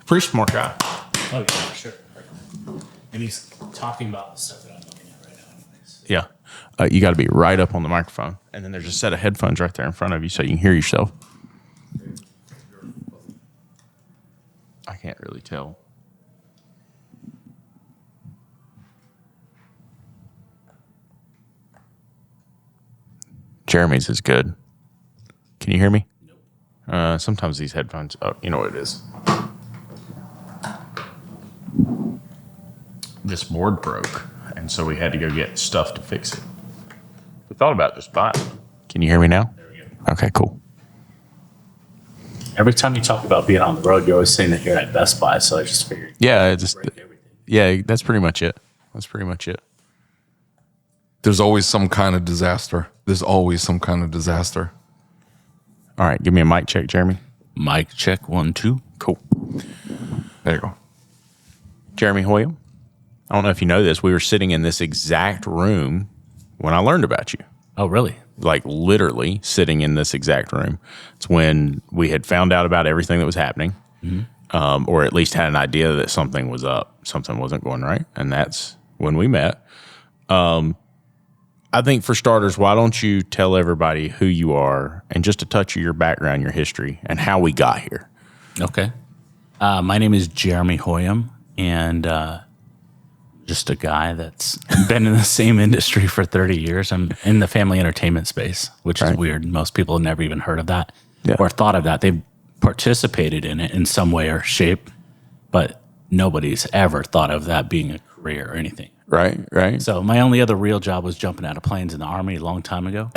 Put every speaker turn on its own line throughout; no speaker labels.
Preach more, guy.
Oh, yeah, sure. And he's talking about the stuff that I'm looking at right now. Anyways.
Yeah. You got to be right up on the microphone. And then there's a set of headphones right there in front of you so you can hear yourself. I can't really tell. Jeremy's is good. Can you hear me? Nope. Sometimes these headphones, oh, you know what it is. This board broke, and so we had to go get stuff to fix it. We thought about just buying it. Can you hear me now?
There we go.
Okay, cool.
Every time you talk about being on the road, you're always saying that you're at Best Buy, so I just figured.
Yeah, it just
break everything.
yeah, that's pretty much it. That's pretty much it.
There's always some kind of disaster.
All right, give me a mic check, Jeremy.
Mic check 1, 2.
Cool.
There you go.
Jeremy Hoyum. I don't know if you know this. We were sitting in this exact room when I learned about you.
Oh, really?
Like literally sitting in this exact room. It's when we had found out about everything that was happening, or at least had an idea that something was up, something wasn't going right, and that's when we met. I think for starters, why don't you tell everybody who you are and just a touch of your background, your history, and how we got here.
Okay. My name is Jeremy Hoyum, and just a guy that's been in the same industry for 30 years. I'm in the family entertainment space, which is weird. Most people have never even heard of that or thought of that. They've participated in it in some way or shape, but nobody's ever thought of that being a career or anything.
Right.
So my only other real job was jumping out of planes in the Army a long time ago,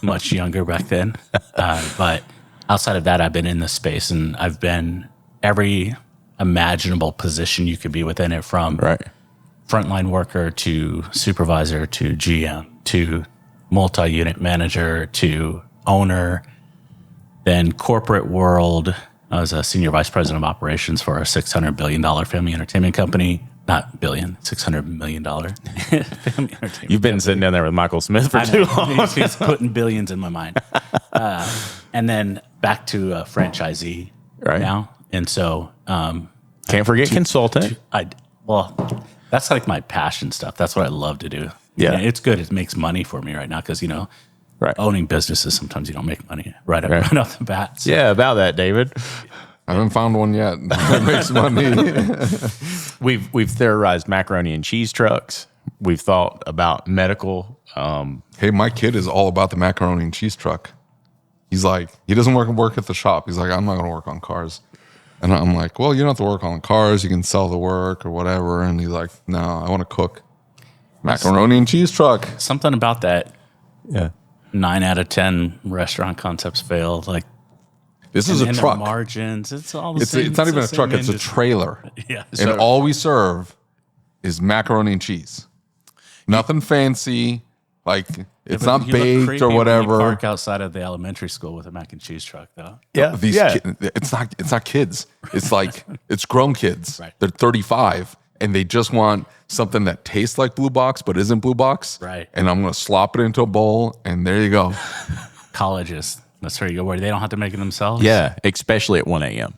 much younger back then. But outside of that, I've been in this space, and I've been every imaginable position you could be within it, from frontline worker to supervisor to GM to multi-unit manager to owner. Then corporate world, I was a senior vice president of operations for a $600 billion family entertainment company. Not billion, $600 million family entertainment.
You've been sitting down there with Michael Smith for too long.
He's putting billions in my mind. And then back to a franchisee now. And so...
can't forget consultant.
Well, that's like my passion stuff. That's what I love to do.
Yeah.
And it's good. It makes money for me right now because, owning businesses, sometimes you don't make money right off the bat. So.
Yeah, about that, David.
I haven't found one yet that makes money.
We've theorized macaroni and cheese trucks. We've thought about medical.
Hey, my kid is all about the macaroni and cheese truck. He's like, he doesn't work at the shop. He's like, I'm not going to work on cars. And I'm like, well, you don't have to work on cars. You can sell the work or whatever. And he's like, no, I want to cook. Macaroni and cheese truck.
Something about that.
Yeah.
9 out of 10 restaurant concepts fail. Like,
this is a truck.
Margins. It's all the same.
It's not even a truck. It's a trailer.
Yeah.
And all we serve is macaroni and cheese. Nothing fancy. Like, it's not baked or whatever.
When you park outside of the elementary school with a mac and cheese truck, though.
Yeah.
It's not kids. It's like, it's grown kids.
Right.
They're 35 and they just want something that tastes like Blue Box but isn't Blue Box.
Right.
And I'm going to slop it into a bowl and there you go.
Colleges. That's where you go, where they don't have to make it themselves.
Yeah, especially at 1 a.m.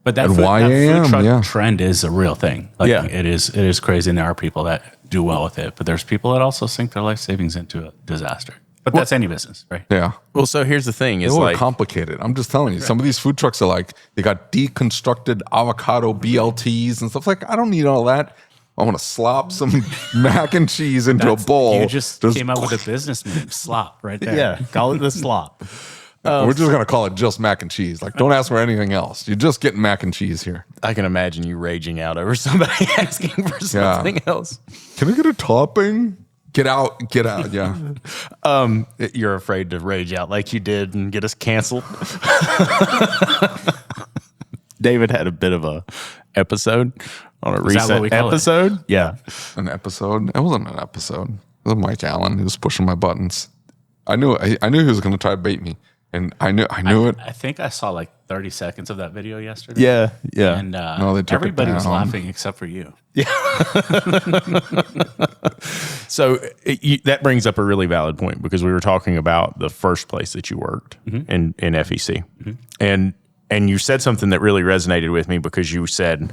But that food truck trend is a real thing. Like, it is crazy, and there are people that do well with it. But there's people that also sink their life savings into a disaster. But that's any business, right?
Yeah.
Well, so here's the thing: it's like
complicated. I'm just telling you, some of these food trucks are like, they got deconstructed avocado BLTs and stuff. Like, I don't need all that. I want to slop some mac and cheese into a bowl.
You just came up with a business name, slop, right there.
Yeah, call it the slop.
We're just going to call it just mac and cheese. Like, don't ask for anything else. You're just getting mac and cheese here.
I can imagine you raging out over somebody asking for something else.
Can I get a topping? Get out. Yeah.
You're afraid to rage out like you did and get us canceled. David had a bit of a episode on a recent episode. Yeah.
An episode? It wasn't an episode. It was Mike Allen who was pushing my buttons. I knew he was going to try to bait me. And I knew it.
I think I saw like 30 seconds of that video yesterday.
Yeah.
And
everybody
was laughing except for you.
Yeah. So that brings up a really valid point because we were talking about the first place that you worked in FEC. Mm-hmm. And And you said something that really resonated with me, because you said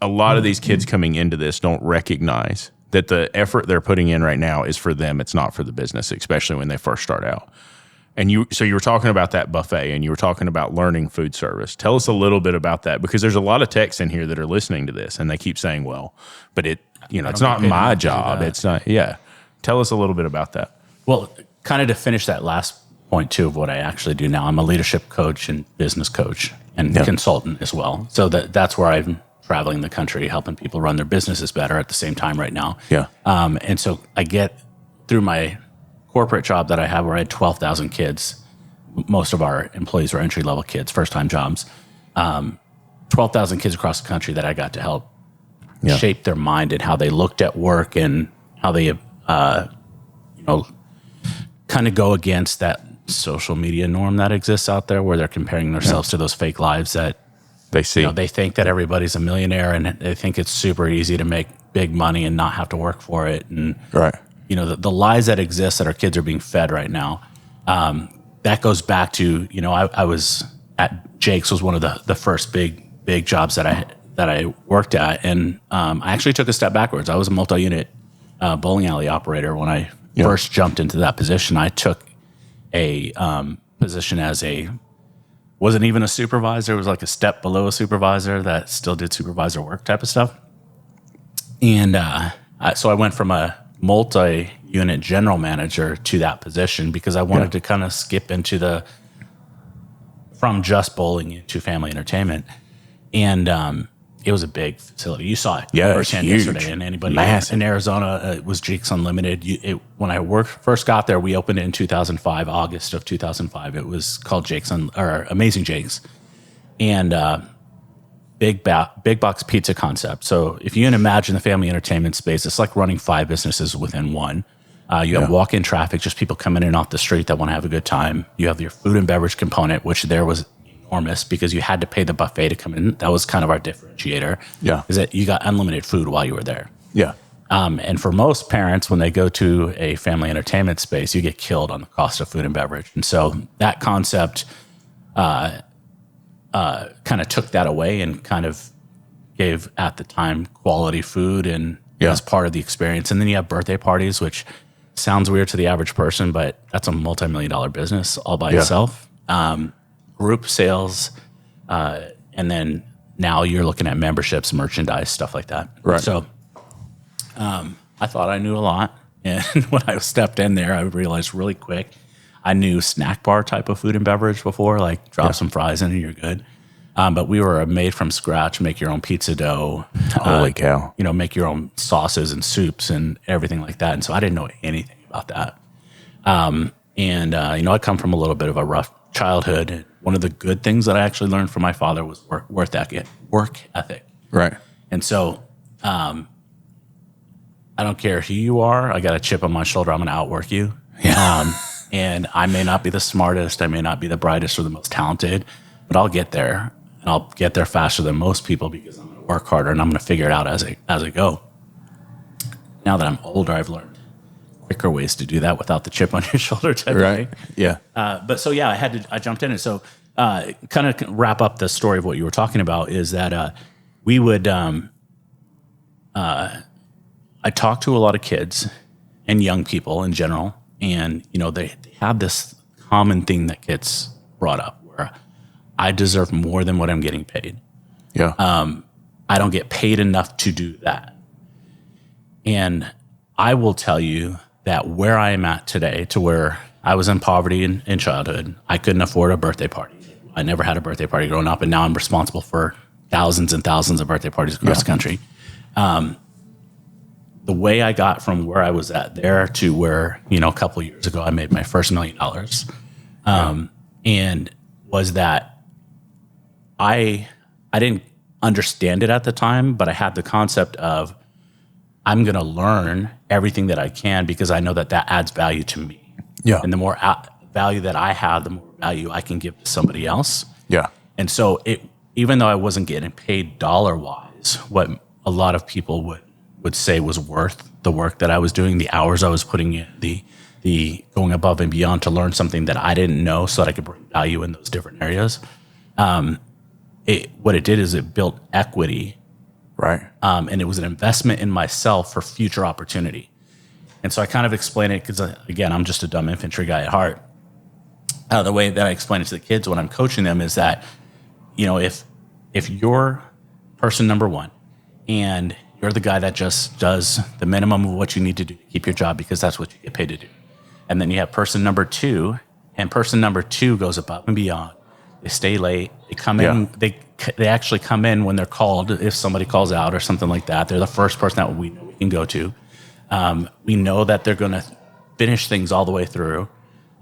a lot of these kids coming into this don't recognize that the effort they're putting in right now is for them. It's not for the business, especially when they first start out. And you were talking about that buffet, and you were talking about learning food service. Tell us a little bit about that, because there's a lot of techs in here that are listening to this, and they keep saying, well, but it's not my job. It's not. Yeah. Tell us a little bit about that.
Well, kind of to finish that last point too of what I actually do now, I'm a leadership coach and business coach and consultant as well. So that's where I'm traveling the country, helping people run their businesses better at the same time right now.
Yeah.
And so I get through my corporate job that I have, where I had 12,000 kids. Most of our employees were entry-level kids, first-time jobs. 12,000 kids across the country that I got to help shape their mind and how they looked at work, and how they, kind of go against that social media norm that exists out there, where they're comparing themselves to those fake lives that
they see.
They think that everybody's a millionaire, and they think it's super easy to make big money and not have to work for it. And
right.
The lies that exist that our kids are being fed right now, that goes back to, I was at Jake's, was one of the first big jobs that I worked at. And I actually took a step backwards. I was a multi-unit bowling alley operator. When I first jumped into that position, I took a position as wasn't even a supervisor. It was like a step below a supervisor that still did supervisor work type of stuff. And so I went from a multi-unit general manager to that position, because I wanted to kind of skip into from just bowling into family entertainment. And it was a big facility. You saw it firsthand yesterday. And anybody in Arizona, it was Jake's Unlimited. When I first got there, we opened it in 2005, August of 2005. It was called Amazing Jake's. And big box pizza concept. So if you can imagine the family entertainment space, it's like running 5 businesses within one. You have walk-in traffic, just people coming in off the street that want to have a good time. You have your food and beverage component, which there was enormous, because you had to pay the buffet to come in. That was kind of our differentiator. Yeah. Is that you got unlimited food while you were there.
Yeah.
And for most parents, when they go to a family entertainment space, you get killed on the cost of food and beverage. And so that concept kind of took that away, and kind of gave, at the time, quality food and as part of the experience. And then you have birthday parties, which sounds weird to the average person, but that's a multi-million-dollar business all by itself. Group sales, and then now you're looking at memberships, merchandise, stuff like that.
Right.
So I thought I knew a lot. And when I stepped in there, I realized really quick, I knew snack bar type of food and beverage before, like drop some fries in and you're good. But we were a made from scratch, make your own pizza dough.
Holy cow.
Make your own sauces and soups and everything like that. And so I didn't know anything about that. I come from a little bit of a rough childhood. And one of the good things that I actually learned from my father was work ethic.
Right.
And so I don't care who you are. I got a chip on my shoulder. I'm going to outwork you. And I may not be the smartest. I may not be the brightest or the most talented, but I'll get there. And I'll get there faster than most people, because I'm going to work harder, and I'm going to figure it out as I go. Now that I'm older, I've learned quicker ways to do that without the chip on your shoulder type
right.
Thing.
Yeah.
I jumped in. And so kind of wrap up the story of what you were talking about is that we would, I talk to a lot of kids and young people in general, and, they have this common thing that gets brought up where I deserve more than what I'm getting paid.
Yeah.
I don't get paid enough to do that. And I will tell you that where I am at today, to where I was in poverty in childhood, I couldn't afford a birthday party. I never had a birthday party growing up, and now I'm responsible for thousands and thousands of birthday parties across the country. The way I got from where I was at there to where, a couple of years ago, I made my first $1 million. And was that I didn't understand it at the time, but I had the concept of, I'm going to learn everything that I can, because I know that adds value to me.
Yeah.
And the more value that I have, the more value I can give to somebody else.
Yeah.
And so even though I wasn't getting paid dollar-wise, what a lot of people would say was worth the work that I was doing, the hours I was putting in, the going above and beyond to learn something that I didn't know so that I could bring value in those different areas, What it did is it built equity,
Right.
and it was an investment in myself for future opportunity. And so I kind of explain it because, again, I'm just a dumb infantry guy at heart. The way that I explain it to the kids when I'm coaching them is that, if you're person number one and you're the guy that just does the minimum of what you need to do to keep your job because that's what you get paid to do. And then you have person number two, and person number two goes above and beyond. They stay late. They come in. They actually come in when they're called. If somebody calls out or something like that, they're the first person that we know we can go to. We know that they're going to finish things all the way through.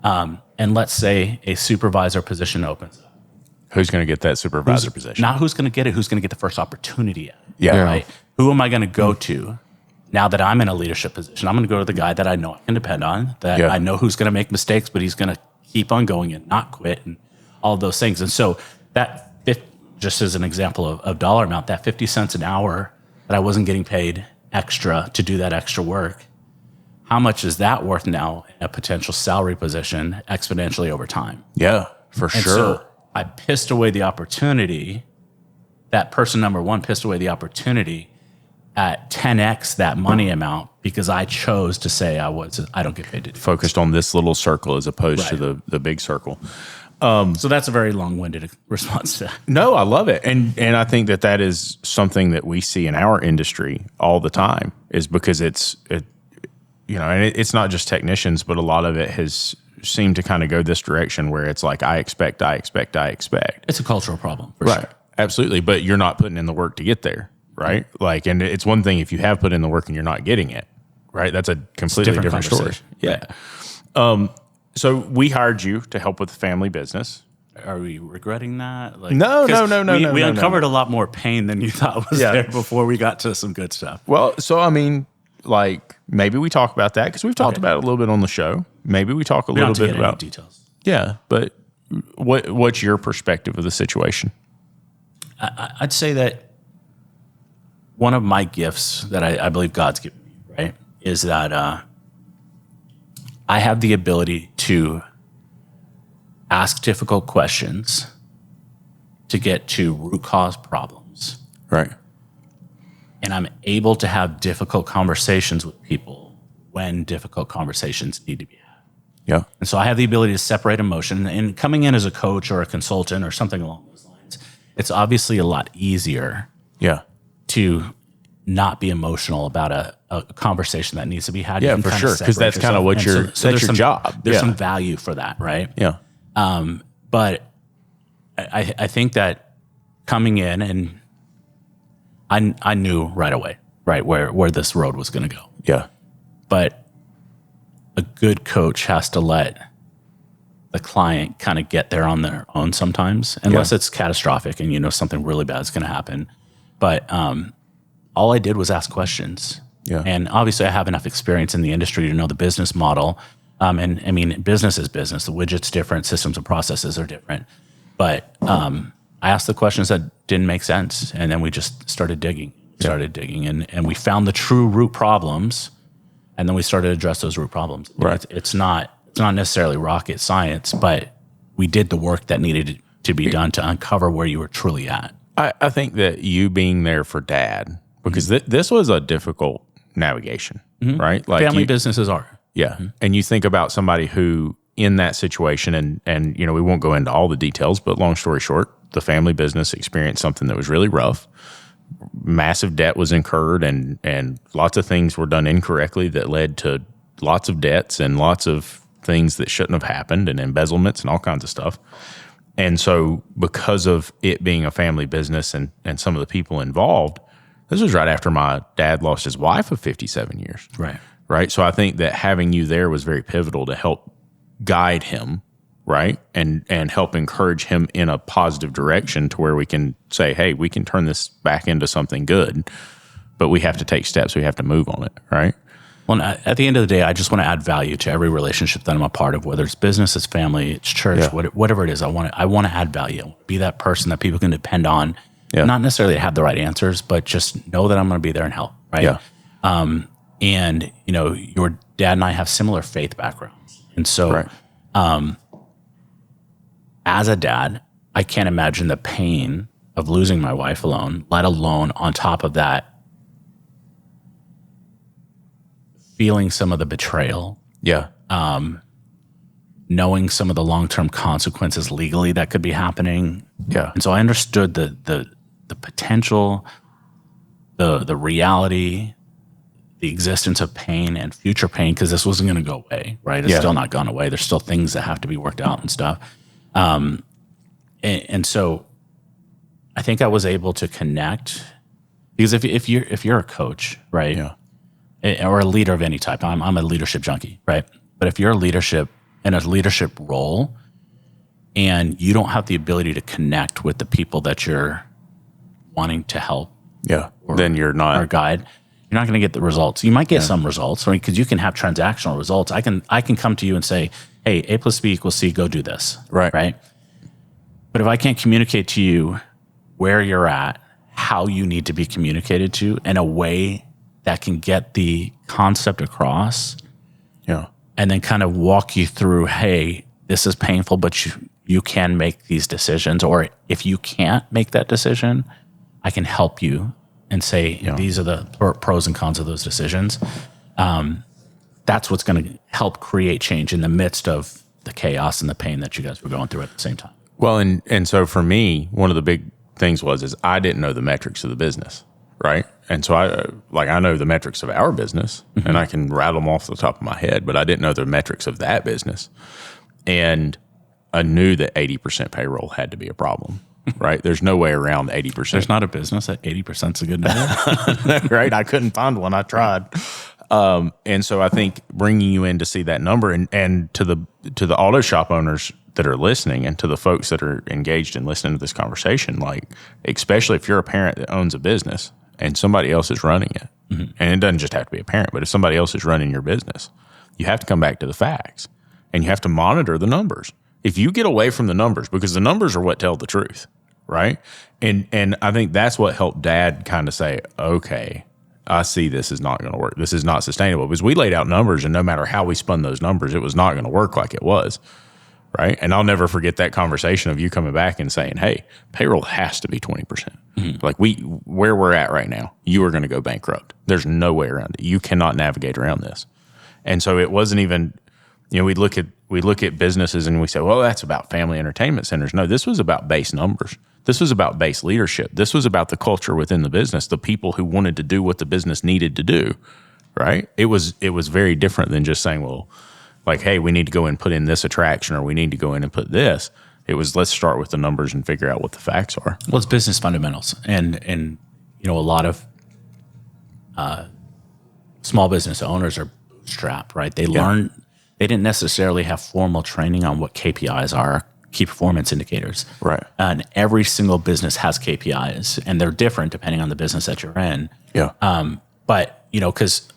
And let's say a supervisor position opens up.
Who's going to get that supervisor position?
Not who's going to get it. Who's going to get the first opportunity at it,
Yeah.
right? Who am I going to go to now that I'm in a leadership position? I'm going to go to the guy that I know I can depend on, that I know who's going to make mistakes, but he's going to keep on going and not quit and all of those things. And so that, just as an example of dollar amount, that 50 cents an hour that I wasn't getting paid extra to do that extra work, how much is that worth now in a potential salary position exponentially over time?
Yeah, for
And
sure.
so I pissed away the opportunity. That person number one pissed away the opportunity at 10x that money amount because I chose to say I don't get paid to do
Focused on this little circle as opposed to the big circle.
So that's a very long-winded response to that.
No, I love it. And I think that is something that we see in our industry all the time, is because it's it's not just technicians, but a lot of it has seemed to kind of go this direction where it's like, I expect.
It's a cultural problem, for sure.
Absolutely. But you're not putting in the work to get there, right? Like, and it's one thing if you have put in the work and you're not getting it, right? That's a completely different story. Yeah. So we hired you to help with the family business.
Are we regretting that? Like,
No.
We uncovered a lot more pain than you thought was there before we got to some good stuff.
Well, so I mean, like, maybe we talk about that because we've talked about it a little bit on the show. Maybe we talk a little bit about
details.
Yeah, but what's your perspective of the situation?
I'd say that one of my gifts that I believe God's given me, right, is that I have the ability to ask difficult questions to get to root cause problems.
Right.
And I'm able to have difficult conversations with people when difficult conversations need to be had.
Yeah.
And so I have the ability to separate emotion. And coming in as a coach or a consultant or something along those lines, it's obviously a lot easier to not be emotional about a conversation that needs to be had.
Yeah, for sure. Because that's kind of what that's your job.
There's some value for that, right?
Yeah.
But I think that coming in, and I knew right away, right, where this road was going to go.
Yeah.
But a good coach has to let the client kind of get there on their own sometimes, unless it's catastrophic and something really bad is going to happen. But all I did was ask questions.
Yeah.
And obviously I have enough experience in the industry to know the business model. And I mean, business is business. The widget's different. Systems and processes are different. But I asked the questions that didn't make sense. And then we just started digging. And we found the true root problems. And then we started to address those root problems.
Right.
It's not necessarily rocket science, but we did the work that needed to be done to uncover where you were truly at.
I think that you being there for Dad, because this was a difficult navigation, right? Like
family businesses are.
Yeah. And you think about somebody who in that situation, and we won't go into all the details, but long story short, the family business experienced something that was really rough. Massive debt was incurred, and lots of things were done incorrectly that led to lots of debts and lots of things that shouldn't have happened, and embezzlements and all kinds of stuff. And so because of it being a family business and some of the people involved, this was right after my dad lost his wife of 57 years. Right. So I think that having you there was very pivotal to help guide him, right? And help encourage him in a positive direction to where we can say, hey, we can turn this back into something good, but we have to take steps. We have to move on it, right?
Well, at the end of the day, I just want to add value to every relationship that I'm a part of, whether it's business, it's family, it's church, whatever it is. I want to add value. I want to be that person that people can depend on. Yeah. Not necessarily have the right answers, but just know that I'm going to be there and help, right?
Yeah.
And your dad and I have similar faith backgrounds, and so as a dad, I can't imagine the pain of losing my wife alone, let alone on top of that, feeling some of the betrayal,
Yeah.
knowing some of the long-term consequences legally that could be happening.
Yeah.
And so I understood the potential, the reality, the existence of pain and future pain, because this wasn't going to go away, right? It's still not gone away. There's still things that have to be worked out and stuff. And so I think I was able to connect, because if you're a coach, right?
Yeah.
Or a leader of any type, I'm a leadership junkie, right? But if you're a leadership role and you don't have the ability to connect with the people that you're wanting to help,
Yeah. Then you're not
or guide, you're not going to get the results. You might get some results, right? Because you can have transactional results. I can come to you and say, hey, A plus B equals C, go do this.
Right.
Right. But if I can't communicate to you where you're at, how you need to be communicated to in a way that can get the concept across,
Yeah.
and then kind of walk you through, hey, this is painful, but you can make these decisions. Or if you can't make that decision, I can help you and say, these are the pros and cons of those decisions. That's what's going to help create change in the midst of the chaos and the pain that you guys were going through at the same time.
Well, and so for me, one of the big things is I didn't know the metrics of the business, right? And so I know the metrics of our business, and I can rattle them off the top of my head, but I didn't know the metrics of that business. And I knew that 80% payroll had to be a problem, right? There's no way around 80%.
There's not a business that 80% is a good number.
Right? I couldn't find one. I tried. And so I think bringing you in to see that number, and to the auto shop owners that are listening, and to the folks that are engaged in listening to this conversation, like, especially if you're a parent that owns a business and somebody else is running it, and it doesn't just have to be a parent, but if somebody else is running your business, you have to come back to the facts, and you have to monitor the numbers. If you get away from the numbers, because the numbers are what tell the truth, right? And I think that's what helped Dad kind of say, okay, I see this is not going to work. This is not sustainable, because we laid out numbers, and no matter how we spun those numbers, it was not going to work like it was. Right. And I'll never forget that conversation of you coming back and saying, hey, payroll has to be 20%. Like where we're at right now, you are going to go bankrupt. There's no way around it. You cannot navigate around this. And so it wasn't even, we look at businesses and we say, well, that's about family entertainment centers. No, this was about base numbers. This was about base leadership. This was about the culture within the business, the people who wanted to do what the business needed to do. Right. It was very different than just saying, well, like, hey, we need to go and put in this attraction, or we need to go in and put this. It was, let's start with the numbers and figure out what the facts are.
Well, it's business fundamentals. And a lot of small business owners are bootstrapped, right? They learn, they didn't necessarily have formal training on what KPIs are, key performance indicators.
Right.
And every single business has KPIs, and they're different depending on the business that you're in.
Yeah.
But, because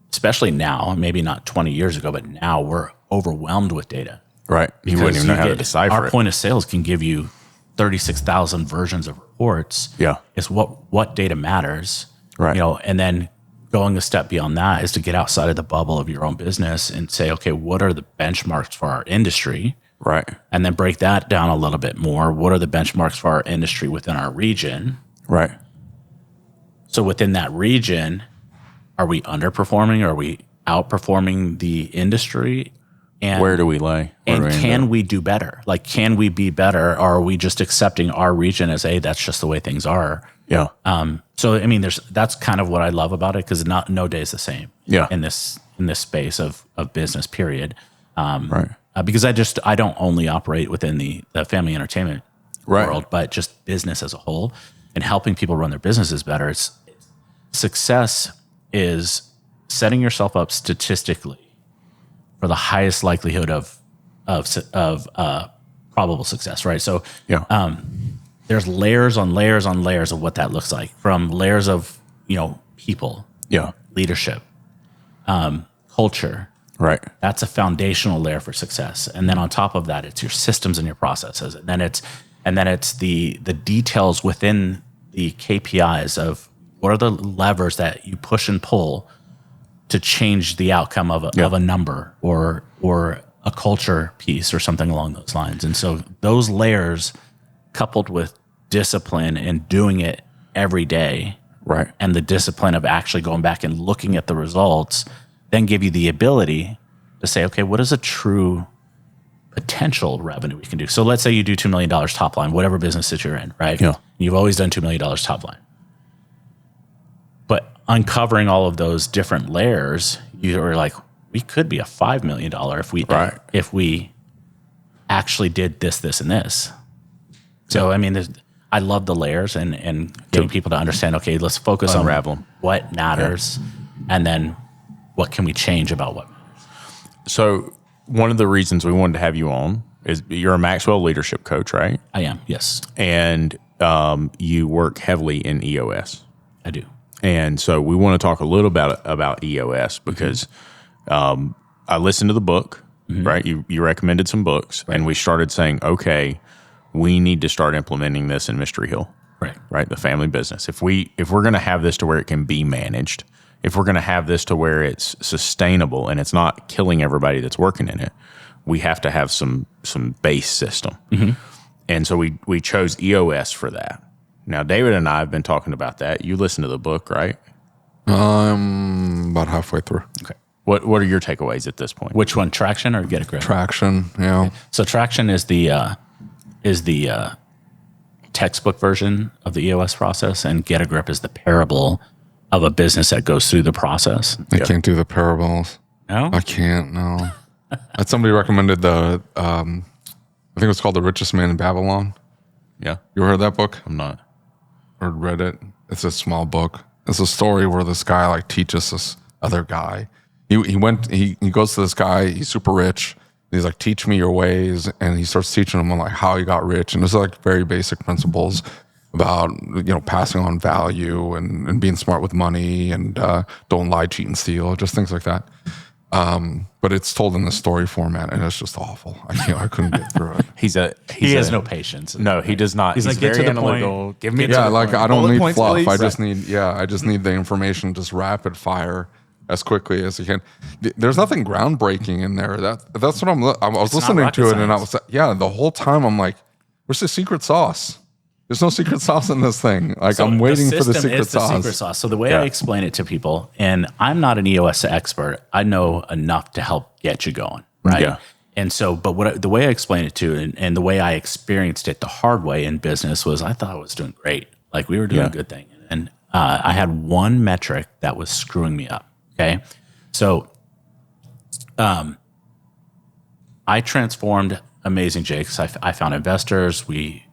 especially now, maybe not 20 years ago, but now we're overwhelmed with data.
Right. You wouldn't even know how to decipher
our
it.
point of sales can give you 36,000 versions of reports.
Yeah.
It's what data matters.
Right.
And then going a step beyond that is to get outside of the bubble of your own business and say, okay, what are the benchmarks for our industry?
Right.
And then break that down a little bit more. What are the benchmarks for our industry within our region?
Right.
So within that region, are we underperforming? Are we outperforming the industry? And
where do we lay?
Can we do better? Like, can we be better? Or are we just accepting our region as, hey, that's just the way things are?
Yeah.
So, I mean, that's kind of what I love about it, because no day is the same.
Yeah.
In this space of business, period.
Right.
Because I don't only operate within the family entertainment world, but just business as a whole, and helping people run their businesses better. Success is setting yourself up statistically for the highest likelihood of probable success, right? So there's layers on layers on layers of what that looks like, from layers of people, leadership, culture.
Right.
That's a foundational layer for success, and then on top of that, it's your systems and your processes, and then it's the details within the KPIs of what are the levers that you push and pull to change the outcome of a number or a culture piece or something along those lines. And so those layers coupled with discipline and doing it every day,
Right.
and the discipline of actually going back and looking at the results, then give you the ability to say, okay, what is a true potential revenue we can do? So let's say you do $2 million top line, whatever business that you're in, right?
Yeah.
You've always done $2 million top line. But uncovering all of those different layers, you are like, we could be a $5 million if we actually did this, this, and this. So, I mean, I love the layers and getting people to understand, okay, let's focus
Unravel
on what matters and then what can we change about what matters.
So one of the reasons we wanted to have you on is you're a Maxwell leadership coach, right?
I am, yes.
And you work heavily in EOS.
I do.
And so we want to talk a little about EOS because I listened to the book, right? You recommended some books, and we started saying, okay, we need to start implementing this in Mystery Hill, right? The family business. If we're going to have this to where it can be managed, if we're going to have this to where it's sustainable and it's not killing everybody that's working in it, we have to have some base system. And so we chose EOS for that. Now, David and I have been talking about that. You listened to the book, right?
About halfway through.
Okay. What are your takeaways at this point?
Which one, Traction or Get a Grip?
Traction, yeah.
Okay. So Traction is the textbook version of the EOS process, and Get a Grip is the parable of a business that goes through the process.
I can't do the parables.
No?
I can't, no. Somebody recommended I think it was called The Richest Man in Babylon.
Yeah.
You ever heard that book?
I'm not.
Or read it? It's a small book. It's a story where this guy like teaches this other guy. He goes to this guy, he's super rich. He's like, teach me your ways. And he starts teaching him on like how he got rich. And there's like very basic principles about, passing on value and being smart with money and don't lie, cheat, and steal, just things like that. But it's told in the story format, and it's just awful. I couldn't get through it.
He has no patience.
No, he does not.
He's like, get
very
to the
analytical.
point.
Give me
Yeah, like I don't need fluff.
Please.
I just need the information just rapid fire as quickly as you can. There's nothing groundbreaking in there. That's what I was listening to it, and I was the whole time I'm like, where's the secret sauce? There's no secret sauce in this thing. Like so I'm waiting for the secret sauce.
So the way I explain it to people, and I'm not an EOS expert, I know enough to help get you going, right?
Yeah.
And so, but the way I explain it to, and the way I experienced it the hard way in business was, I thought I was doing great, like we were doing a good thing, and I had one metric that was screwing me up. Okay, so I transformed Amazing Jakes. I found investors. We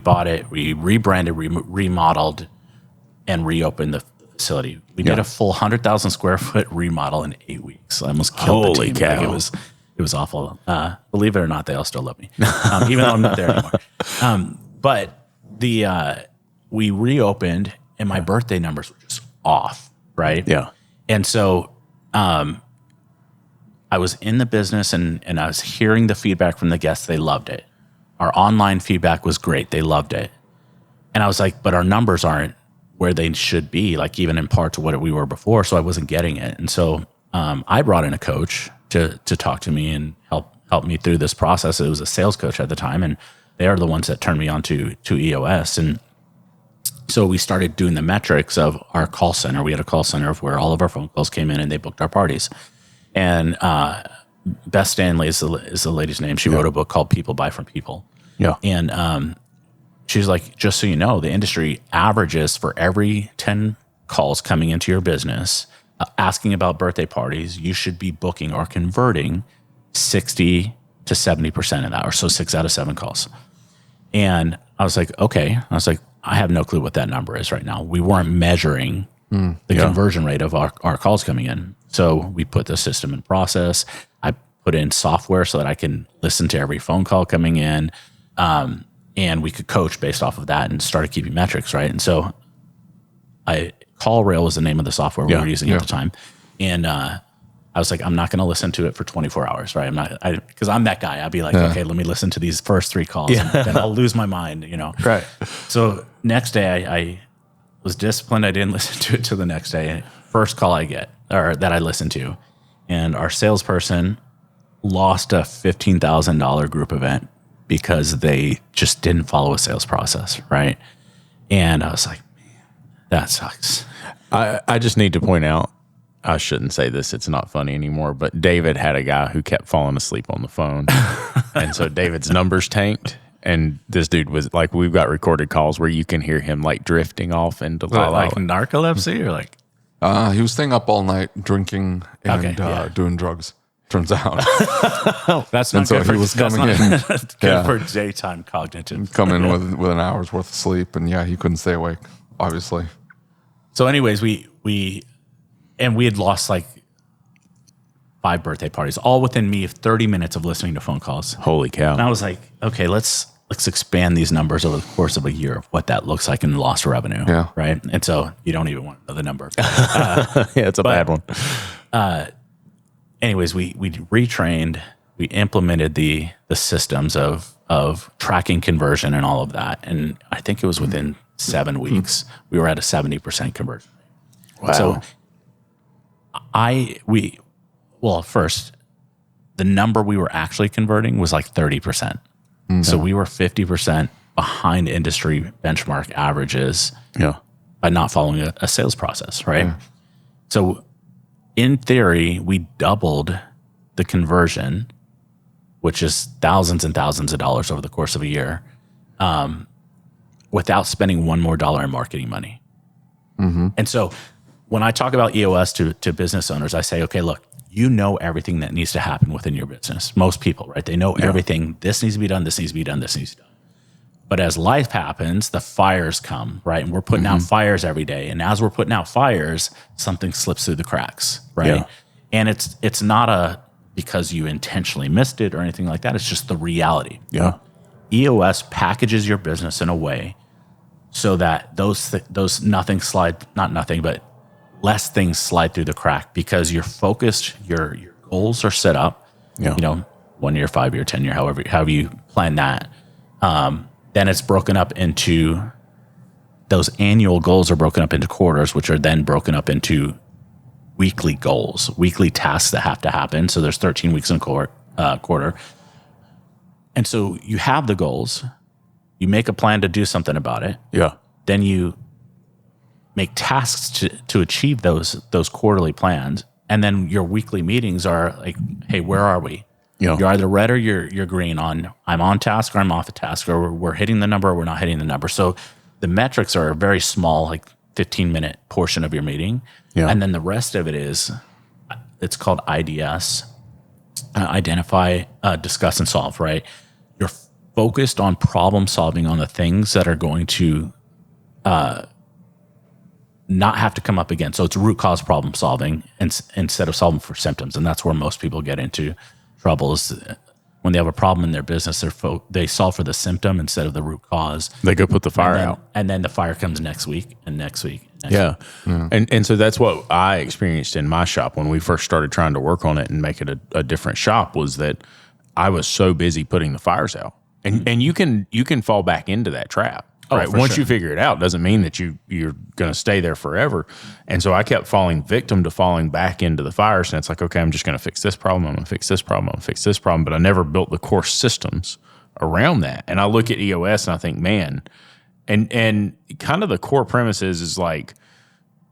bought it, we rebranded, remodeled, and reopened the facility. We did a full 100,000 square foot remodel in 8 weeks. I almost killed the team.
Cow.
Like it was awful. Believe it or not, they all still love me, even though I'm not there anymore. But we reopened, and my birthday numbers were just off, right?
Yeah.
And so I was in the business, and I was hearing the feedback from the guests. They loved it. Our online feedback was great. They loved it. And I was like, but our numbers aren't where they should be, like even in part to what we were before. So I wasn't getting it. And so I brought in a coach to talk to me and help me through this process. It was a sales coach at the time, and they are the ones that turned me on to EOS. And so we started doing the metrics of our call center. We had a call center of where all of our phone calls came in and they booked our parties. And Beth Stanley is the lady's name. She wrote a book called People Buy From People.
Yeah.
And she's like, just so you know, the industry averages for every 10 calls coming into your business, asking about birthday parties, you should be booking or converting 60 to 70% of that, or so 6 out of 7 calls. And I was like, okay. I was like, I have no clue what that number is right now. We weren't measuring the conversion rate of our calls coming in. So we put the system in process. I put in software so that I can listen to every phone call coming in. And we could coach based off of that and started keeping metrics, right? And so CallRail was the name of the software we were using at the time. And I was like, I'm not going to listen to it for 24 hours, right? Because I'm that guy. I'd be like, okay, let me listen to these first 3 calls and then I'll lose my mind,
Right.
So next day I was disciplined. I didn't listen to it till the next day. First call I get, or that I listened to. And our salesperson lost a $15,000 group event because they just didn't follow a sales process, right? And I was like, man, that sucks.
I just need to point out, I shouldn't say this, it's not funny anymore, but David had a guy who kept falling asleep on the phone. And so David's numbers tanked. And this dude was like, we've got recorded calls where you can hear him like drifting off into
Like narcolepsy or like?
He was staying up all night drinking and doing drugs. Turns out,
that's not
and so
good.
he was coming in.
Good for daytime cognitive.
Come in with an hour's worth of sleep, and he couldn't stay awake. Obviously.
So, anyways, we had lost like 5 birthday parties, all within me of 30 minutes of listening to phone calls.
Holy cow!
And I was like, okay, let's expand these numbers over the course of a year of what that looks like in lost revenue.
Yeah.
Right. And so you don't even want to know the number.
It's a bad one.
Anyways, we retrained, we implemented the systems of tracking conversion and all of that. And I think it was within 7 weeks, we were at a 70% conversion.
Wow.
So first, the number we were actually converting was like 30%. So we were 50% behind industry benchmark averages by not following a sales process, right? Yeah. So in theory, we doubled the conversion, which is thousands and thousands of dollars over the course of a year, without spending $1 more in marketing money. Mm-hmm. And so when I talk about EOS to business owners, I say, okay, look, you know everything that needs to happen within your business. Most people, right? They know everything. This needs to be done. This needs to be done. This needs to be done. But as life happens, the fires come, right? And we're putting out fires every day. And as we're putting out fires, something slips through the cracks, right? Yeah. And it's not because you intentionally missed it or anything like that. It's just the reality.
Yeah.
EOS packages your business in a way so that those less things slide through the crack because you're focused, your goals are set up, 1 year, 5 year, 10 year, however you plan that. Then it's broken up into, those annual goals are broken up into quarters, which are then broken up into weekly goals, weekly tasks that have to happen. So there's 13 weeks in a quarter. And so you have the goals, you make a plan to do something about it.
Yeah.
Then you make tasks to achieve those quarterly plans. And then your weekly meetings are like, hey, where are we? Yeah. You're either red or you're green on I'm on task or I'm off a task, or we're hitting the number or we're not hitting the number. So the metrics are a very small, like 15-minute portion of your meeting. Yeah. And then the rest of it it's called IDS, identify, discuss, and solve, right? You're focused on problem solving on the things that are going to not have to come up again. So it's root cause problem solving instead of solving for symptoms. And that's where most people get into trouble is when they have a problem in their business, they solve for the symptom instead of the root cause.
They go put the fire out.
And then the fire comes next week and next week.
Yeah. And so that's what I experienced in my shop when we first started trying to work on it and make it a different shop, was that I was so busy putting the fires out. And you can fall back into that trap. Right. Once you figure it out, doesn't mean that you're going to stay there forever. And so I kept falling victim to falling back into the fires. And it's like, okay, I'm just going to fix this problem. I'm going to fix this problem. I'm going to fix this problem. But I never built the core systems around that. And I look at EOS and I think, man, and kind of the core premise is like,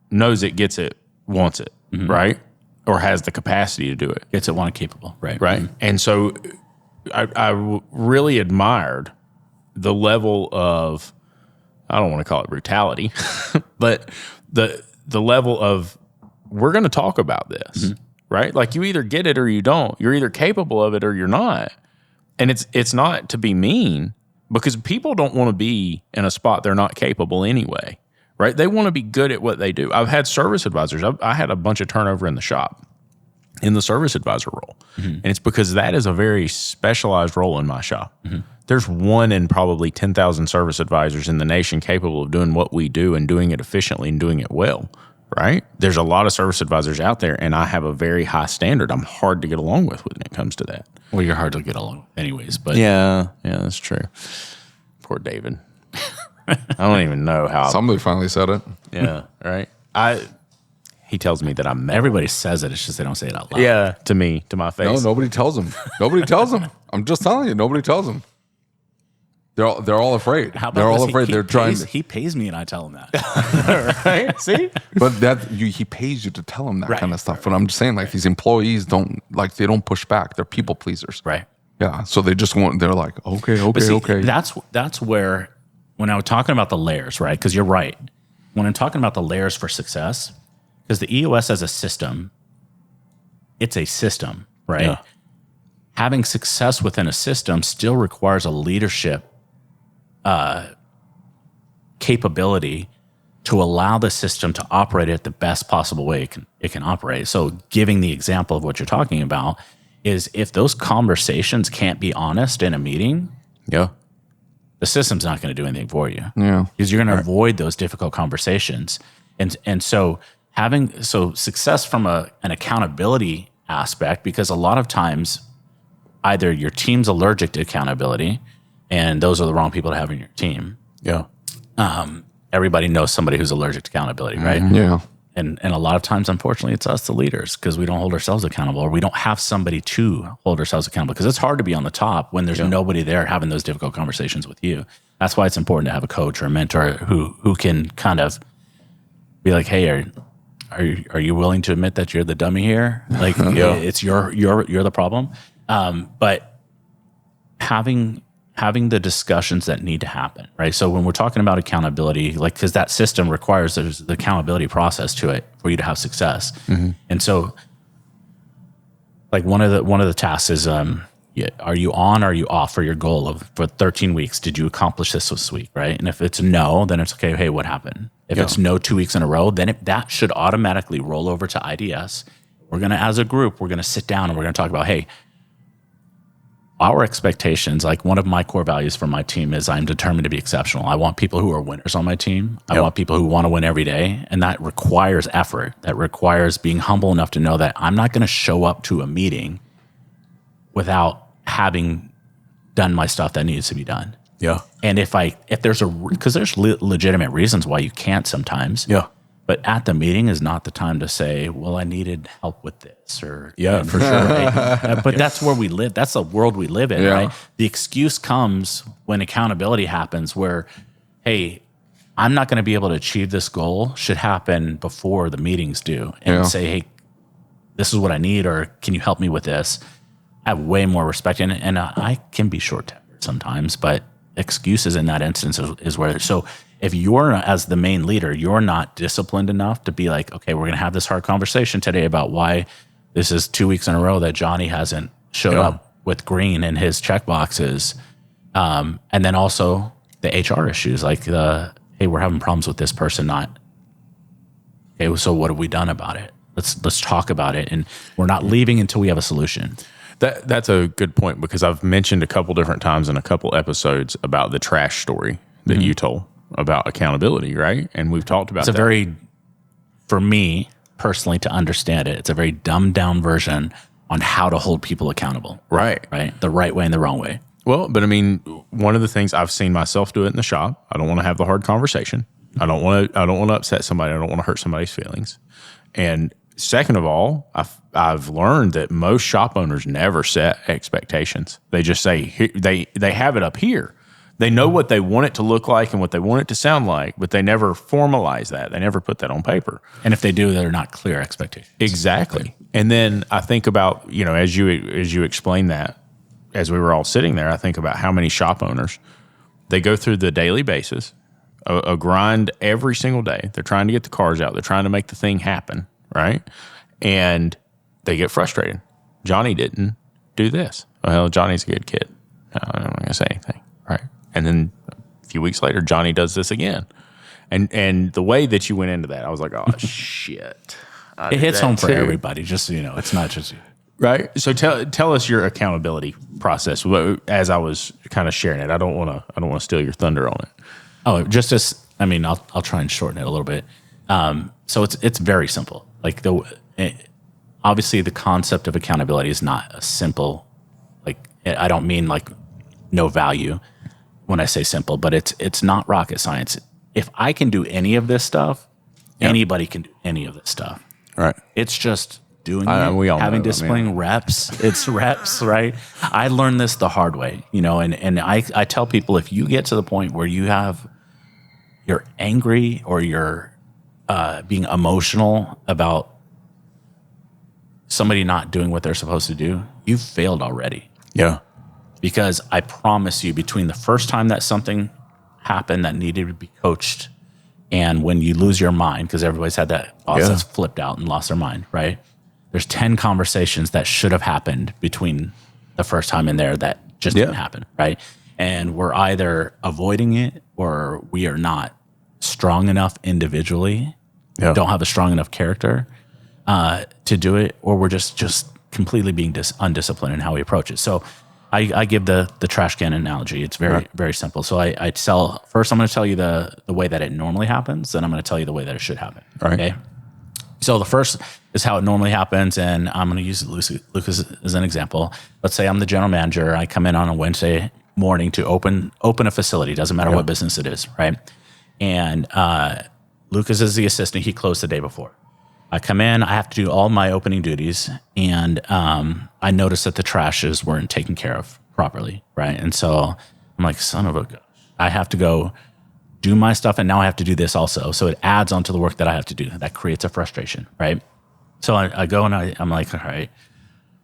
knows it, gets it, wants it, right? Or has the capacity to do it.
Gets it, want it, capable, right?
Right. Mm-hmm. And so I really admired the level of, I don't want to call it brutality, but the level of, we're going to talk about this, right? Like you either get it or you don't. You're either capable of it or you're not. And it's not to be mean, because people don't want to be in a spot they're not capable anyway, right? They want to be good at what they do. I've had service advisors. I had a bunch of turnover in the shop in the service advisor role. And it's because that is a very specialized role in my shop. There's one in probably 10,000 service advisors in the nation capable of doing what we do and doing it efficiently and doing it well, right? There's a lot of service advisors out there, and I have a very high standard. I'm hard to get along with when it comes to that.
Well, you're hard to get along anyways, but
yeah, that's true. Poor David. I don't even know how.
Somebody finally said it.
Yeah, right. He tells me that I'm
everybody says it. It's just they don't say it out loud.
Yeah, to me, to my face.
No, nobody tells him. Nobody tells him. I'm just telling you, nobody tells him. They're all afraid.
How about
They're all
this?
afraid. They're trying.
He pays me, and I tell him that.
Right? See?
But he pays you to tell him that
Right,
kind of stuff. But I'm just saying, like, these employees they don't push back. They're people pleasers.
Right.
Yeah. So they just they're like, okay.
That's where, when I was talking about the layers, right? Because you're right. When I'm talking about the layers for success, because the EOS as a system, it's a system, right?
Yeah.
Having success within a system still requires a leadership capability to allow the system to operate at the best possible way it can operate. So giving the example of what you're talking about is, if those conversations can't be honest in a meeting,
Yeah.
the system's not going to do anything for you.
Yeah.
Because you're going to avoid those difficult conversations. And so success from an accountability aspect, because a lot of times either your team's allergic to accountability, and those are the wrong people to have in your team.
Yeah.
Everybody knows somebody who's allergic to accountability, right?
Yeah.
And a lot of times, unfortunately, it's us, the leaders, because we don't hold ourselves accountable, or we don't have somebody to hold ourselves accountable, because it's hard to be on the top when there's nobody there having those difficult conversations with you. That's why it's important to have a coach or a mentor who can kind of be like, hey, are you willing to admit that you're the dummy here? Like, it's you're the problem. But having the discussions that need to happen, right? So when we're talking about accountability, like, because that system requires there's the accountability process to it for you to have success. Mm-hmm. And so, like, one of the tasks is, are you on or are you off for your goal for 13 weeks? Did you accomplish this week, right? And if it's no, then it's okay. Hey, what happened? If it's no 2 weeks in a row, then that should automatically roll over to IDS. As a group, we're gonna sit down and we're gonna talk about, hey, our expectations, like, one of my core values for my team is I'm determined to be exceptional. I want people who are winners on my team. I want people who want to win every day. And that requires effort. That requires being humble enough to know that I'm not going to show up to a meeting without having done my stuff that needs to be done.
Yeah.
And if there's because there's legitimate reasons why you can't sometimes.
Yeah.
But at the meeting is not the time to say, well, I needed help with this, or
For sure.
right? But that's where we live. That's the world we live in,
Yeah.
right? The excuse comes when accountability happens, where, hey, I'm not going to be able to achieve this goal, should happen before the meetings do, and say, hey, this is what I need, or can you help me with this? I have way more respect, and I can be short-tempered sometimes, but excuses in that instance is where. So if you're, as the main leader, you're not disciplined enough to be like, okay, we're going to have this hard conversation today about why this is 2 weeks in a row that Johnny hasn't showed up with green in his check boxes. And then also the HR issues, like hey, we're having problems with this person, not, okay, so what have we done about it? Let's talk about it. And we're not leaving until we have a solution.
That's a good point, because I've mentioned a couple different times in a couple episodes about the trash story that you told about accountability, right? And we've talked about
for me personally, to understand it, it's a very dumbed down version on how to hold people accountable.
Right.
Right. The right way and the wrong way.
Well, but I mean, one of the things I've seen myself do it in the shop, I don't want to have the hard conversation. I don't want to upset somebody. I don't want to hurt somebody's feelings. And second of all, I've learned that most shop owners never set expectations. They just say, they have it up here. They know what they want it to look like and what they want it to sound like, but they never formalize that. They never put that on paper.
And if they do, they're not clear expectations.
Exactly. And then I think about, as you explain that, as we were all sitting there, I think about how many shop owners, they go through the daily basis, a grind every single day. They're trying to get the cars out. They're trying to make the thing happen, right? And they get frustrated. Johnny didn't do this. Well, Johnny's a good kid. I'm not going to say anything, right? And then a few weeks later, Johnny does this again. And the way that you went into that, I was like, oh, shit.
It hits home for everybody, just so you know. It's not just you.
Right. So tell us your accountability process. As I was kind of sharing it, I don't want to steal your thunder on it.
Oh, I'll try and shorten it a little bit. So it's very simple. Like obviously the concept of accountability is not a simple, like, I don't mean like no value when I say simple, but it's not rocket science. If I can do any of this stuff, anybody can do any of this stuff.
Right.
It's just doing
we all
having
know,
discipline, reps. It's reps, right? I learned this the hard way, and I tell people, if you get to the point where you're angry or you're being emotional about somebody not doing what they're supposed to do, you've failed already.
Yeah.
Because I promise you, between the first time that something happened that needed to be coached and when you lose your mind, because everybody's had that boss that's flipped out and lost their mind, right? There's 10 conversations that should have happened between the first time in there that just didn't happen, right? And we're either avoiding it or we are not strong enough individually, don't have a strong enough character to do it, or we're just completely being undisciplined in how we approach it. So I give the trash can analogy. It's very, very simple. So I tell, first I'm going to tell you the way that it normally happens, then I'm going to tell you the way that it should happen.
Right.
Okay. So the first is how it normally happens, and I'm going to use Lucas as an example. Let's say I'm the general manager. I come in on a Wednesday morning to open a facility. Doesn't matter what business it is, right? And Lucas is the assistant. He closed the day before. I come in. I have to do all my opening duties, and I noticed that the trashes weren't taken care of properly, right? And so I'm like, son of a gosh, I have to go do my stuff, and now I have to do this also. So it adds onto the work that I have to do. That creates a frustration, right? So I go and I'm like, all right,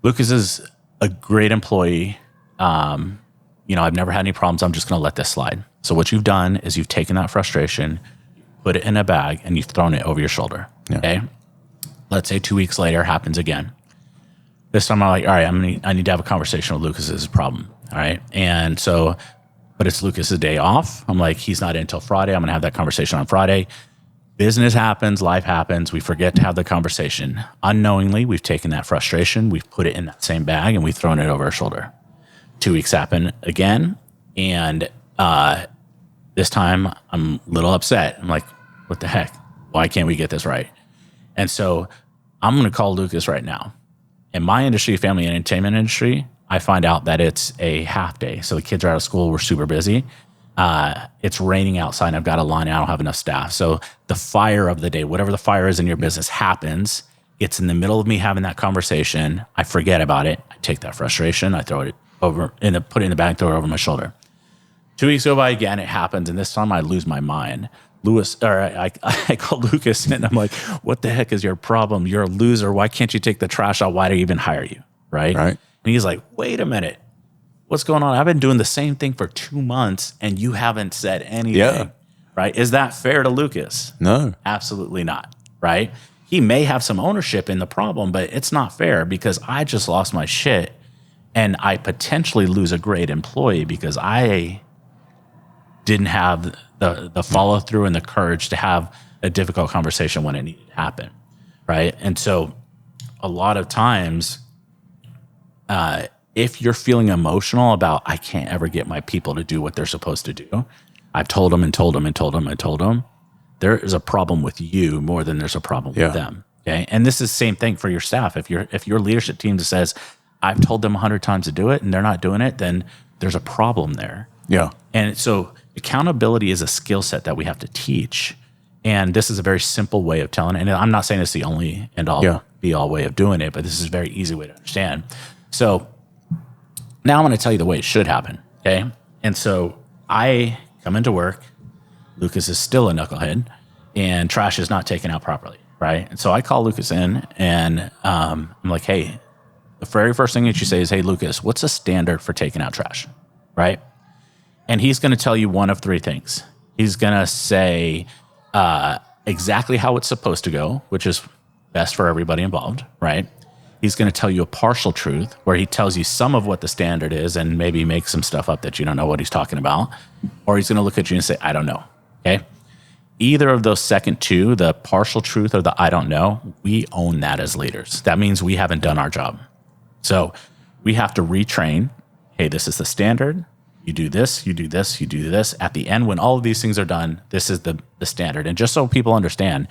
Lucas is a great employee. I've never had any problems. I'm just going to let this slide. So what you've done is you've taken that frustration, put it in a bag, and you've thrown it over your shoulder. Yeah. Okay. Let's say 2 weeks later happens again. This time I'm like, all right, I need to have a conversation with Lucas's problem. All right. And so, but it's Lucas's day off. I'm like, he's not in until Friday. I'm going to have that conversation on Friday. Business happens, life happens. We forget to have the conversation. Unknowingly, we've taken that frustration, we've put it in that same bag, and we've thrown it over our shoulder. 2 weeks happen again. And this time I'm a little upset. I'm like, what the heck? Why can't we get this right? And so I'm going to call Lucas right now. In my industry, family and entertainment industry, I find out that it's a half day. So the kids are out of school. We're super busy. It's raining outside and I've got a line and I don't have enough staff. So the fire of the day, whatever the fire is in your business happens. It's in the middle of me having that conversation. I forget about it. I take that frustration. I throw it over put it in the bag, throw it over my shoulder. 2 weeks go by again. It happens. And this time I lose my mind. I call Lucas and I'm like, what the heck is your problem? You're a loser. Why can't you take the trash out? Why do I even hire you? Right. And he's like, wait a minute. What's going on? I've been doing the same thing for 2 months and you haven't said anything. Yeah. Right. Is that fair to Lucas?
No.
Absolutely not. Right. He may have some ownership in the problem, but it's not fair because I just lost my shit and I potentially lose a great employee because I didn't have the follow through and the courage to have a difficult conversation when it needed to happen. Right. And so a lot of times, if you're feeling emotional about, I can't ever get my people to do what they're supposed to do. I've told them and told them and told them and told them. There is a problem with you more than there's a problem with them. Okay. And this is the same thing for your staff. If your leadership team that says, I've told them 100 times to do it and they're not doing it, then there's a problem there.
Yeah.
And so accountability is a skill set that we have to teach. And this is a very simple way of telling it. And I'm not saying it's the only and all be all way of doing it, but this is a very easy way to understand. So now I'm going to tell you the way it should happen. Okay. And so I come into work. Lucas is still a knucklehead and trash is not taken out properly. Right. And so I call Lucas in and I'm like, hey, the very first thing that you say is, hey, Lucas, what's a standard for taking out trash? Right. And he's going to tell you one of three things. He's going to say exactly how it's supposed to go, which is best for everybody involved. Right. He's going to tell you a partial truth where he tells you some of what the standard is and maybe make some stuff up that you don't know what he's talking about. Or he's going to look at you and say, I don't know. Okay. Either of those second two, the partial truth or the I don't know, we own that as leaders. That means we haven't done our job. So we have to retrain. Hey, this is the standard. You do this, you do this, you do this. At the end, when all of these things are done, this is the standard. And just so people understand,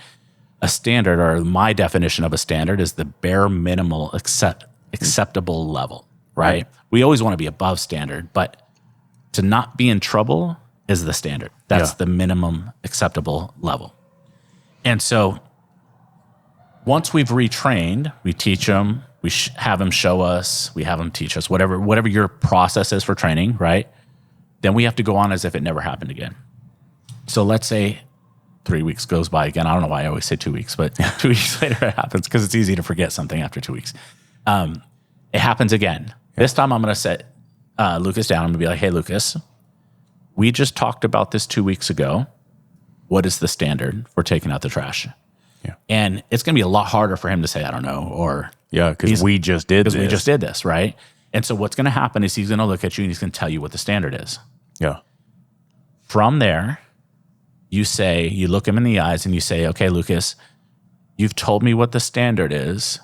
a standard, or my definition of a standard, is the bare minimal acceptable level, right? We always want to be above standard, but to not be in trouble is the standard. That's the minimum acceptable level. And so once we've retrained, we teach them, we have them show us, we have them teach us, whatever your process is for training, right? Then we have to go on as if it never happened again. So let's say 3 weeks goes by again. I don't know why I always say 2 weeks, but 2 weeks later it happens because it's easy to forget something after 2 weeks. It happens again. This time I'm going to set Lucas down. I'm going to be like, hey, Lucas, we just talked about this 2 weeks ago. What is the standard for taking out the trash?
Yeah.
And it's going to be a lot harder for him to say, I don't know, or
because we just did this.
Because we just did this, right? And so what's going to happen is he's going to look at you and he's going to tell you what the standard is.
Yeah.
From there, you look him in the eyes and you say, okay, Lucas, you've told me what the standard is.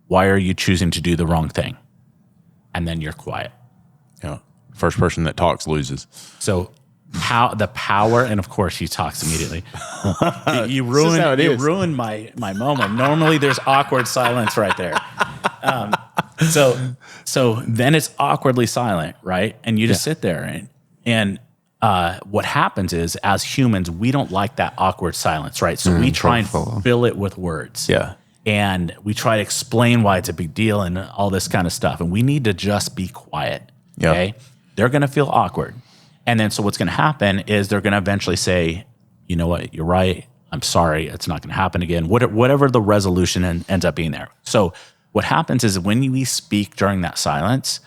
Why are you choosing to do the wrong thing? And then you're quiet.
Yeah. First person that talks loses.
So how the power, and of course he talks immediately. You ruined my moment. Normally there's awkward silence right there. So then it's awkwardly silent, right? And you just sit there and what happens is, as humans, we don't like that awkward silence, right? So we try and fill it with words.
Yeah.
And we try to explain why it's a big deal and all this kind of stuff. And we need to just be quiet.
Yeah.
Okay. They're going to feel awkward. And then so what's going to happen is they're going to eventually say, you know what, you're right. I'm sorry. It's not going to happen again. Whatever the resolution ends up being there. So what happens is when we speak during that silence,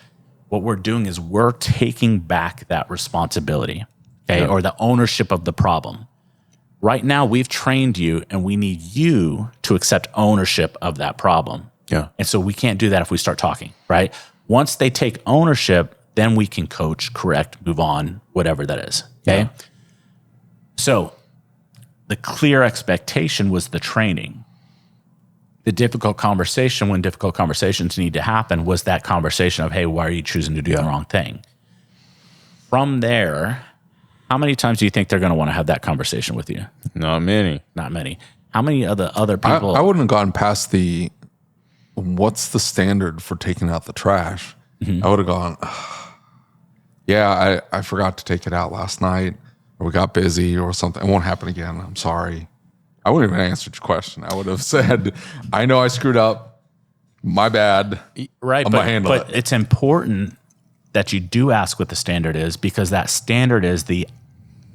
what we're doing is we're taking back that responsibility, okay, or the ownership of the problem. Right now, we've trained you, and we need you to accept ownership of that problem.
Yeah.
And so we can't do that if we start talking, right? Once they take ownership, then we can coach, correct, move on, whatever that is, okay?
Yeah.
So the clear expectation was the training. The difficult conversation, when difficult conversations need to happen, was that conversation of, hey, why are you choosing to do the wrong thing? From there, how many times do you think they're going to want to have that conversation with you?
Not many.
Not many. How many of the other people?
I wouldn't have gone past what's the standard for taking out the trash? I would have gone, I forgot to take it out last night, or we got busy or something. It won't happen again. I'm sorry. I wouldn't even answered your question. I would have said, I know I screwed up. My bad.
Right,
I'm gonna handle it.
It's important that you do ask what the standard is, because that standard is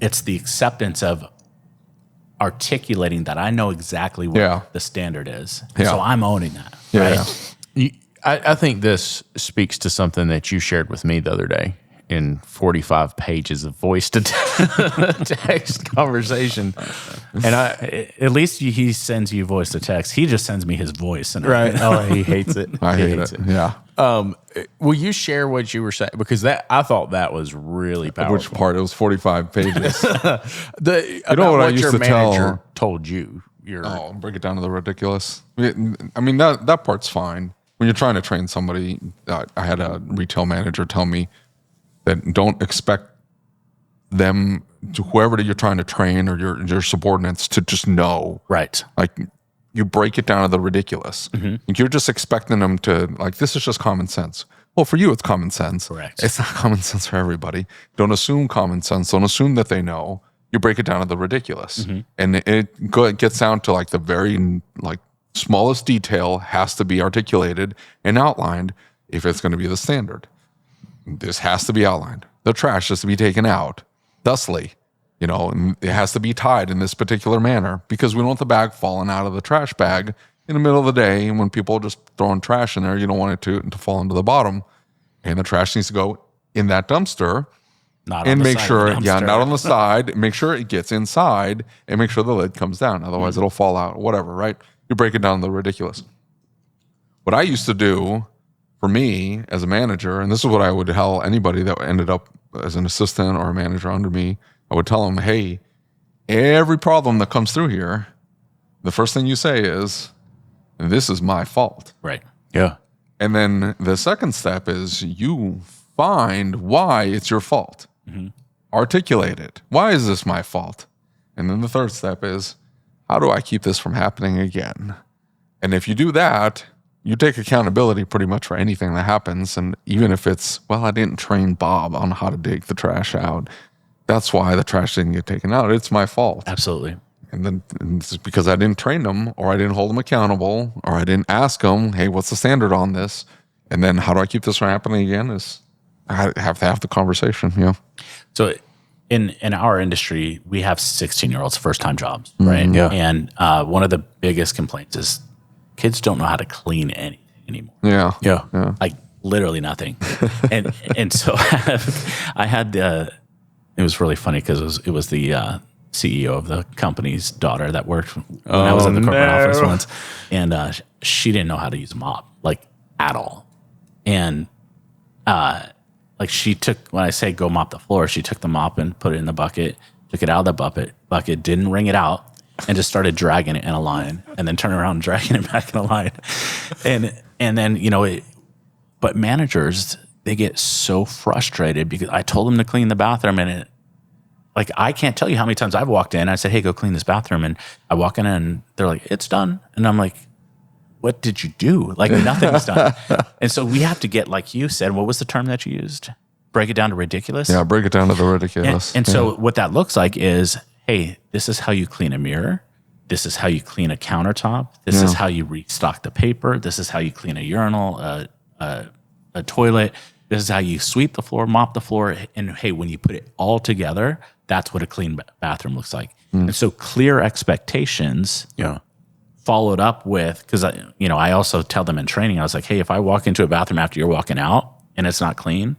it's the acceptance of articulating that I know exactly what the standard is.
Yeah.
So I'm owning that.
Yeah.
Right?
I think this speaks to something that you shared with me the other day in 45 pages of voice to text conversation.
And at least he sends you voice to text. He just sends me his voice. And
right. Oh, he hates it.
I hate it. Yeah.
Will you share what you were saying? Because I thought that was really powerful.
Which part? It was 45 pages.
You
know what I used
your
to
manager told you.
Break it down to the ridiculous. I mean, that part's fine. When you're trying to train somebody, I had a retail manager tell me that don't expect them, to whoever you're trying to train or your subordinates, to just know.
Right.
Like, you break it down to the ridiculous. Mm-hmm. You're just expecting them to, like, this is just common sense. Well, for you, it's common sense.
Correct.
It's not common sense for everybody. Don't assume common sense. Don't assume that they know. You break it down to the ridiculous. Mm-hmm. And it gets down to, like, the very, like, smallest detail has to be articulated and outlined if it's going to be the standard. This has to be outlined. The trash has to be taken out thusly. And it has to be tied in this particular manner, because we don't want the bag falling out of the trash bag in the middle of the day. And when people are just throwing trash in there, you don't want it to fall into the bottom. And the trash needs to go in that dumpster.
Not on the side.
Not on the side. Make sure it gets inside and make sure the lid comes down. Otherwise, it'll fall out, whatever, right? You break it down to the ridiculous. What I used to do for me as a manager, and this is what I would tell anybody that ended up as an assistant or a manager under me, I would tell them, hey, every problem that comes through here, the first thing you say is, this is my fault.
Right.
Yeah.
And then the second step is you find why it's your fault. Mm-hmm. Articulate it. Why is this my fault? And then the third step is, how do I keep this from happening again? And if you do that, you take accountability pretty much for anything that happens. And even if it's, well, I didn't train Bob on how to dig the trash out. That's why the trash didn't get taken out. It's my fault.
Absolutely.
And then it's because I didn't train them, or I didn't hold them accountable, or I didn't ask them, hey, what's the standard on this? And then how do I keep this from happening again? Is I have to have the conversation.
So in our industry, we have 16-year-olds first-time jobs, right?
Yeah.
And one of the biggest complaints is kids don't know how to clean anything anymore.
Yeah.
Like literally nothing. and so I had it was really funny because it was the CEO of the company's daughter that worked when I was in the corporate office once, and she didn't know how to use a mop, like at all. And like she took, when I say go mop the floor, she took the mop and put it in the bucket, took it out of the bucket, didn't wring it out, and just started dragging it in a line, and then turn around and dragging it back in a line. And then, but managers, they get so frustrated because I told them to clean the bathroom, and like, I can't tell you how many times I've walked in, I said, hey, go clean this bathroom. And I walk in and they're like, it's done. And I'm like, what did you do? Like, nothing's done. And so we have to get, like you said, what was the term that you used? Break it down to ridiculous?
Yeah, break it down to the ridiculous.
And so what that looks like is, hey, this is how you clean a mirror. This is how you clean a countertop. This is how you restock the paper. This is how you clean a urinal, a toilet. This is how you sweep the floor, mop the floor. And hey, when you put it all together, that's what a clean bathroom looks like. And so clear expectations followed up with, because I also tell them in training, I was like, hey, if I walk into a bathroom after you're walking out and it's not clean,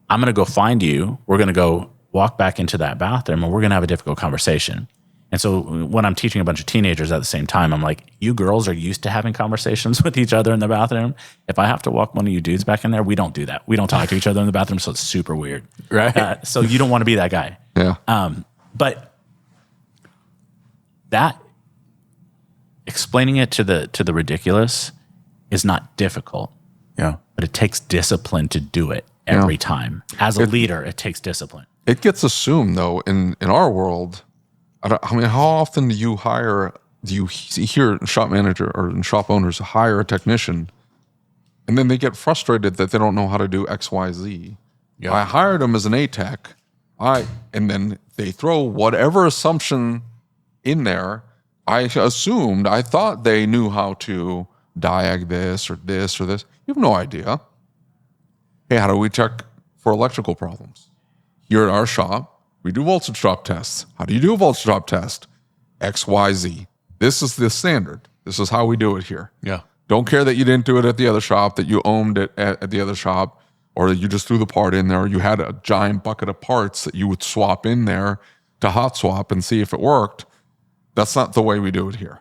I'm going to go find you. We're going to go walk back into that bathroom and we're going to have a difficult conversation. And so when I'm teaching a bunch of teenagers at the same time, I'm like, you girls are used to having conversations with each other in the bathroom. If I have to walk one of you dudes back in there, we don't do that. We don't talk to each other in the bathroom, so it's super weird.
Right.
So you don't want to be that guy.
Yeah.
But that explaining it to the ridiculous is not difficult.
Yeah.
But it takes discipline to do it every time. As a leader, it takes discipline.
It gets assumed, though, in our world. How often do you hear shop manager or shop owners hire a technician, and then they get frustrated that they don't know how to do X, Y, Z?
Yeah.
I hired them as an A-Tech, and then they throw whatever assumption in there. I thought they knew how to diag this or this or this. You have no idea. Hey, how do we check for electrical problems? Here at our shop, we do voltage drop tests. How do you do a voltage drop test? X, Y, Z. This is the standard. This is how we do it here.
Yeah.
Don't care that you didn't do it at the other shop, that you owned it at the other shop, or that you just threw the part in there, or you had a giant bucket of parts that you would swap in there to hot swap and see if it worked. That's not the way we do it here.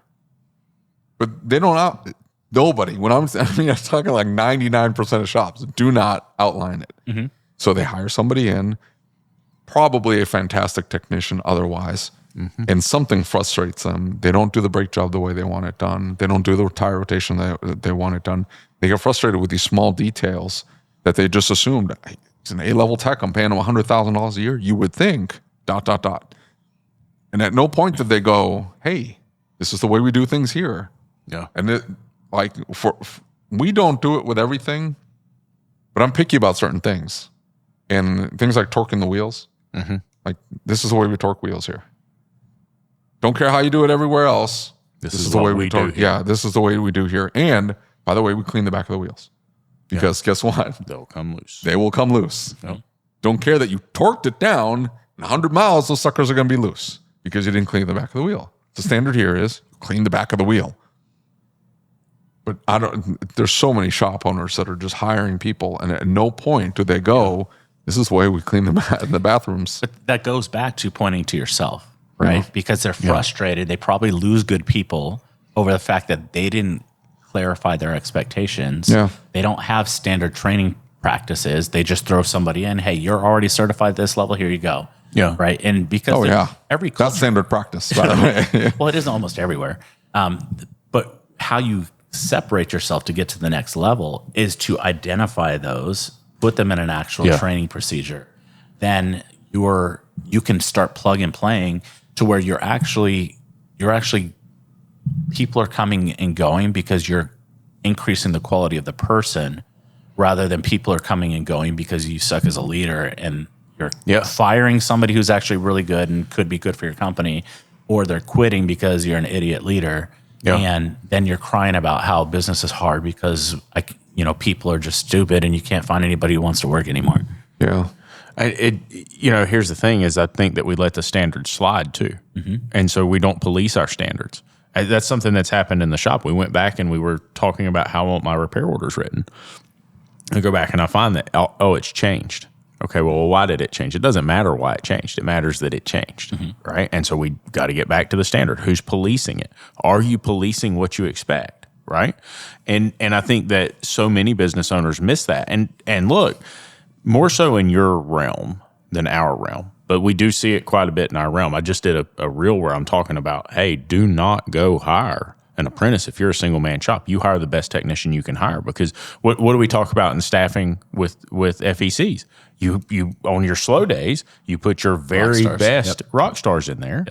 But they don't nobody, I'm talking like 99% of shops do not outline it. Mm-hmm. So they hire somebody in, probably a fantastic technician otherwise, and something frustrates them. They don't do the brake job the way they want it done. They don't do the tire rotation they want it done. They get frustrated with these small details that they just assumed, it's an A-level tech, I'm paying them $100,000 a year. You would think, ... And at no point did they go, hey, this is the way we do things here.
Yeah.
And we don't do it with everything, but I'm picky about certain things. And things like torquing the wheels. Mm-hmm. Like, this is the way we torque wheels here. Don't care how you do it everywhere else. This is the way we torque. Yeah, this is the way we do here. And, by the way, we clean the back of the wheels. Because guess what?
They'll come loose.
They will come loose.
Yep.
Don't care that you torqued it down. In 100 miles, those suckers are going to be loose because you didn't clean the back of the wheel. The standard here is clean the back of the wheel. But there's so many shop owners that are just hiring people, and at no point do they go, this is the way we clean the bathrooms.
But that goes back to pointing to yourself, right? Yeah. Because they're frustrated. They probably lose good people over the fact that they didn't clarify their expectations.
Yeah.
They don't have standard training practices. They just throw somebody in, hey, you're already certified at this level, here you go.
Yeah.
Right? And because every culture,
that's standard practice, by the way.
Well, it is almost everywhere. But how you separate yourself to get to the next level is to identify those, put them in an actual training procedure. Then you can start plug and playing to where you're actually people are coming and going because you're increasing the quality of the person rather than people are coming and going because you suck as a leader and you're firing somebody who's actually really good and could be good for your company or they're quitting because you're an idiot leader.
Yeah.
And then you're crying about how business is hard because people are just stupid and you can't find anybody who wants to work anymore.
Yeah.
Here's the thing is I think that we let the standards slide too. And so we don't police our standards. That's something that's happened in the shop. We went back and we were talking about how I want my repair orders written. I go back and I find that, it's changed. Okay, well, why did it change? It doesn't matter why it changed. It matters that it changed, right? And so we got to get back to the standard. Who's policing it? Are you policing what you expect, right? And I think that so many business owners miss that. And look, more so in your realm than our realm, but we do see it quite a bit in our realm. I just did a reel where I'm talking about, hey, do not go hire an apprentice. If you're a single man shop, you hire the best technician you can hire, because what do we talk about in staffing with FECs? You on your slow days, you put your very best rock stars in there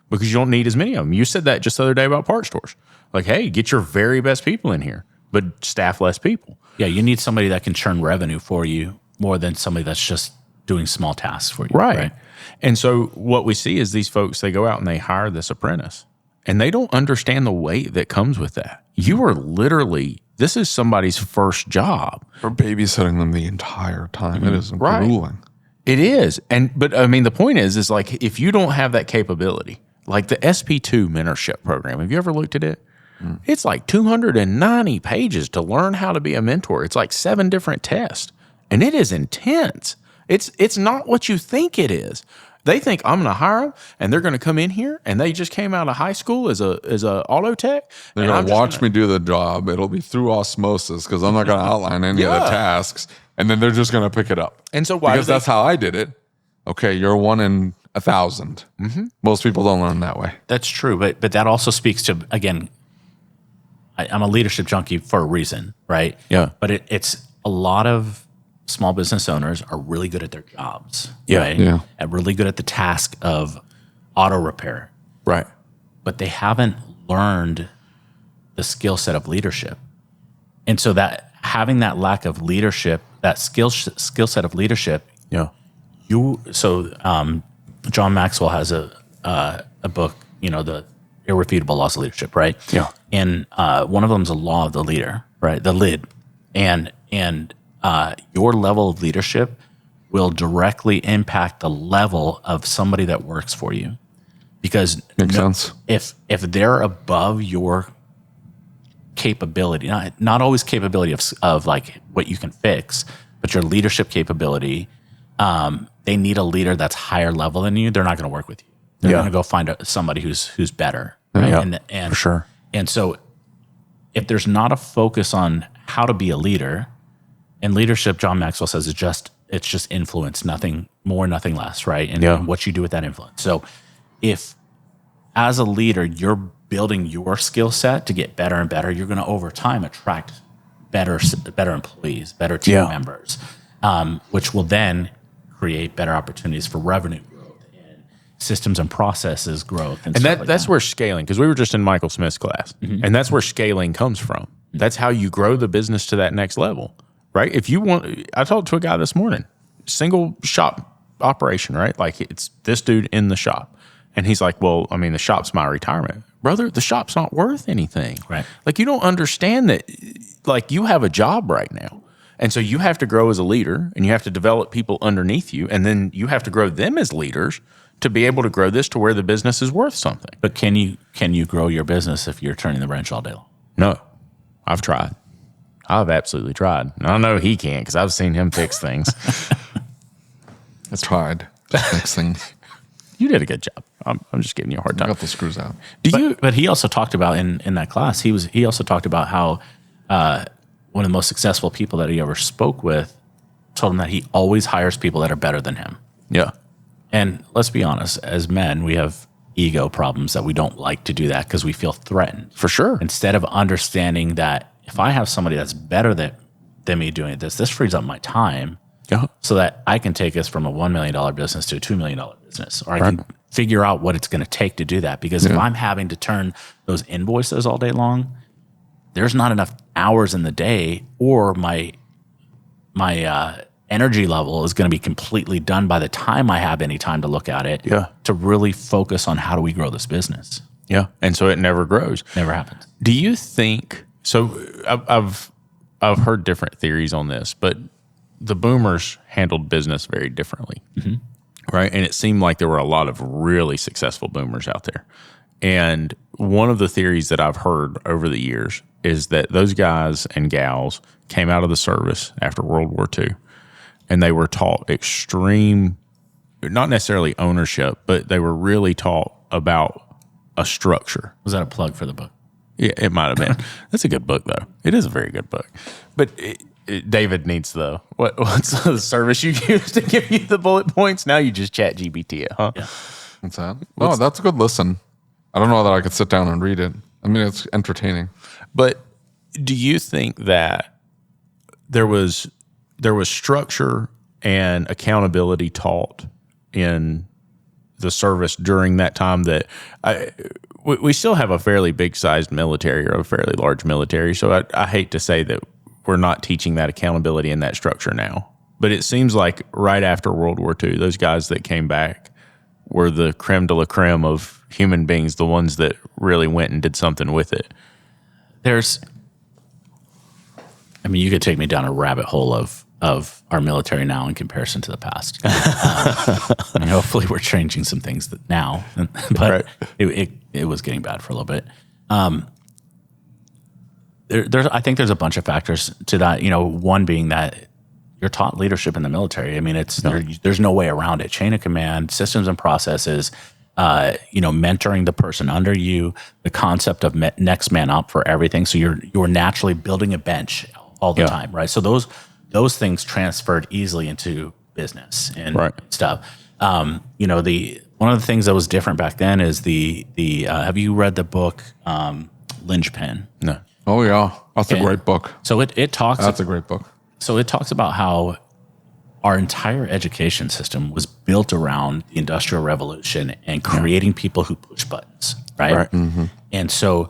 because you don't need as many of them. You said that just the other day about parts stores. Like, hey, get your very best people in here, but staff less people.
Yeah, you need somebody that can churn revenue for you more than somebody that's just doing small tasks for you.
Right. And so what we see is these folks, they go out and they hire this apprentice, and they don't understand the weight that comes with that. You are literally, this is somebody's first job.
We're babysitting them the entire time. It is grueling.
It is. But I mean, the point is like, if you don't have that capability, like the SP2 mentorship program, have you ever looked at it? It's like 290 pages to learn how to be a mentor. It's like 7 different tests, and it is intense. It's not what you think it is. They think I'm going to hire them, and they're going to come in here, and they just came out of high school as a auto tech.
They're going to watch me do the job. It'll be through osmosis because I'm not going to outline any of the tasks, and then they're just going to pick it up.
And so why?
Because that's how I did it. Okay, you're 1 in 1,000. Most people don't learn that way.
That's true, but that also speaks to, again, I'm a leadership junkie for a reason, right?
Yeah.
But it's a lot of small business owners are really good at their jobs, right?
Yeah.
And really good at the task of auto repair,
Right.
but they haven't learned the skill set of leadership. And so that having that lack of leadership, that skill set of leadership,
Yeah.
John Maxwell has a book, the Irrefutable Laws of Leadership, right?
Yeah.
And one of them is a law of the leader, right? The lid. And your level of leadership will directly impact the level of somebody that works for you. Because
Makes sense.
If they're above your capability, not always capability of like what you can fix, but your leadership capability, they need a leader that's higher level than you. They're not going to work with you. They're going to go find somebody who's better. Right?
Yeah,
and
for sure.
And so if there's not a focus on how to be a leader, and leadership, John Maxwell says, it's just influence, nothing more, nothing less, right? And what you do with that influence. So if as a leader, you're building your skill set to get better and better, you're going to over time attract better employees, better team members, which will then create better opportunities for revenue growth and systems and processes growth. And
that's where scaling, because we were just in Michael Smith's class, and that's where scaling comes from. That's how you grow the business to that next level, right? If you want, I talked to a guy this morning, single shop operation, right? Like it's this dude in the shop. And he's like, well, I mean, the shop's my retirement. Brother, the shop's not worth anything.
Right.
Like you don't understand that, like you have a job right now. And so you have to grow as a leader, and you have to develop people underneath you. And then you have to grow them as leaders to be able to grow this to where the business is worth something.
But can you grow your business if you're turning the wrench all day long?
No, I've tried. I've absolutely tried. And I know he can't because I've seen him fix things.
I tried to fix things.
You did a good job. I'm just giving you a hard
I
time.
got the screws out.
But he also talked about in that class, he also talked about how one of the most successful people that he ever spoke with told him that he always hires people that are better than him.
Yeah.
And let's be honest, as men, we have ego problems that we don't like to do that because we feel threatened.
For sure.
Instead of understanding that if I have somebody that's better than me doing this frees up my time so that I can take us from a $1 million business to a $2 million business. Or I can figure out what it's going to take to do that. Because if I'm having to turn those invoices all day long, there's not enough hours in the day, or my energy level is going to be completely done by the time I have any time to look at it.
Yeah.
To really focus on how do we grow this business.
Yeah. And so it never grows.
Never happens.
Do you think so? I've heard different theories on this, but the boomers handled business very differently, right? And it seemed like there were a lot of really successful boomers out there. And one of the theories that I've heard over the years is that those guys and gals came out of the service after World War II, and they were taught extreme, not necessarily ownership, but they were really taught about a structure.
Was that a plug for the book?
Yeah, it might have been. That's a good book, though. It is a very good book. But David needs what's the service you use to give you the bullet points? Now you just chat GPT it, huh?
Yeah.
What's that? Oh, that's a good listen. I don't know that I could sit down and read it. I mean, it's entertaining.
But do you think that there was structure and accountability taught in the service during that time that we still have a fairly big sized military or a fairly large military. So I hate to say that we're not teaching that accountability and that structure now, but it seems like right after World War II, those guys that came back were the creme de la creme of human beings, the ones that really went and did something with it.
You could take me down a rabbit hole of our military now in comparison to the past. Hopefully we're changing some things now, but right. it was getting bad for a little bit. I think there's a bunch of factors to that. One being that you're taught leadership in the military. There's no way around it. Chain of command, systems and processes, mentoring the person under you, the concept of next man up for everything. So you're naturally building a bench all the time, right? So those things transferred easily into business and stuff. One of the things that was different back then is the have you read the book Linchpin?
No.
Oh yeah, that's a great book.
So it talks.
That's a great book.
So it talks about how our entire education system was built around the Industrial Revolution and creating people who push buttons, right? Mm-hmm. And so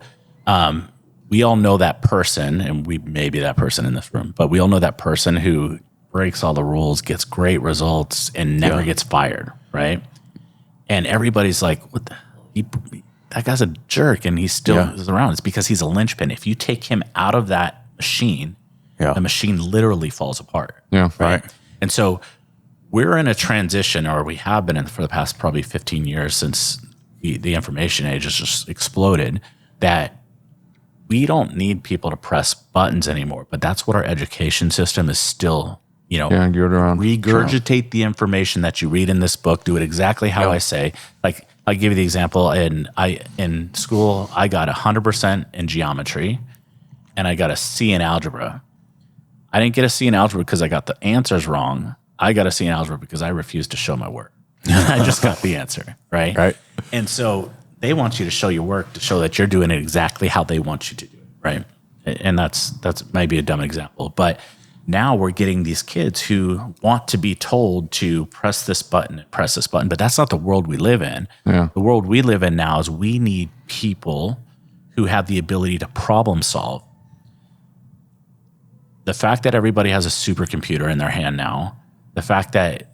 we all know that person, and we may be that person in this room, but we all know that person who breaks all the rules, gets great results, and never gets fired, right? And everybody's like, what the hell? That guy's a jerk, and he still is around. It's because he's a linchpin. If you take him out of that machine, the machine literally falls apart.
Yeah,
right. And so we're in a transition, or we have been for the past probably 15 years since the information age has just exploded, that we don't need people to press buttons anymore. But that's what our education system is still,
geared around.
Regurgitate the information that you read in this book. Do it exactly how I say. Like, I'll give you the example. In school, I got 100% in geometry, and I got a C in algebra. I didn't get a C in algebra because I got the answers wrong. I got a C in algebra because I refused to show my work. I just got the answer, right?
Right.
And so they want you to show your work to show that you're doing it exactly how they want you to do it, right? And that's maybe a dumb example, but now we're getting these kids who want to be told to press this button, but that's not the world we live in.
Yeah.
The world we live in now is we need people who have the ability to problem solve. The fact that everybody has a supercomputer in their hand now, the fact that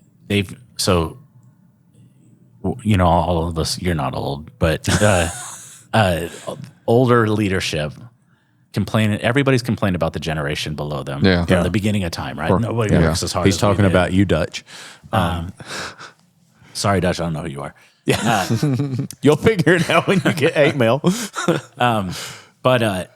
all of us, you're not old, but older leadership everybody's complained about the generation below them from the beginning of time, right? Nobody works as hard
He's
as
talking about you, Dutch.
Sorry, Dutch, I don't know who you are.
Yeah. You'll figure it out when you get 8 mail.
But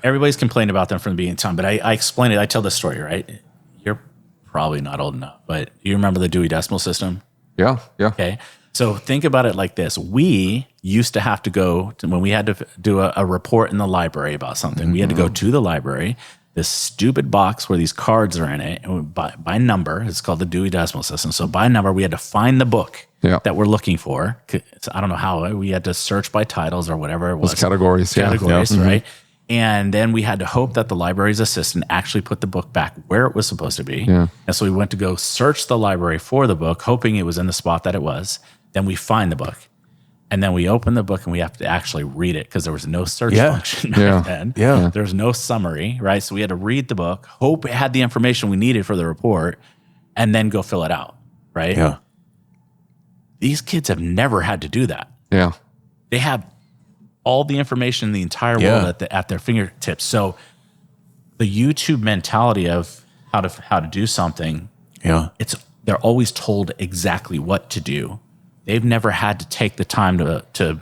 everybody's complained about them from the beginning of time, but I explain it. I tell this story, right? You're probably not old enough, but you remember the Dewey Decimal System?
Yeah.
Okay. So think about it like this. We used to have to go to, when we had to do a report in the library about something, we had to go to the library, this stupid box where these cards are in it, and by number, it's called the Dewey Decimal System. So by number, we had to find the book that we're looking for. I don't know how, we had to search by titles or whatever it was.
Those categories,
right? And then we had to hope that the library's assistant actually put the book back where it was supposed to be. Yeah. And so we went to go search the library for the book, hoping it was in the spot that it was. Then we find the book. And then we open the book and we have to actually read it because there was no search function back then. Yeah. There was no summary, right? So we had to read the book, hope it had the information we needed for the report, and then go fill it out, right?
Yeah.
These kids have never had to do that.
Yeah.
They have all the information in the entire world at their fingertips. So the YouTube mentality of how to do something, they're always told exactly what to do. They've never had to take the time to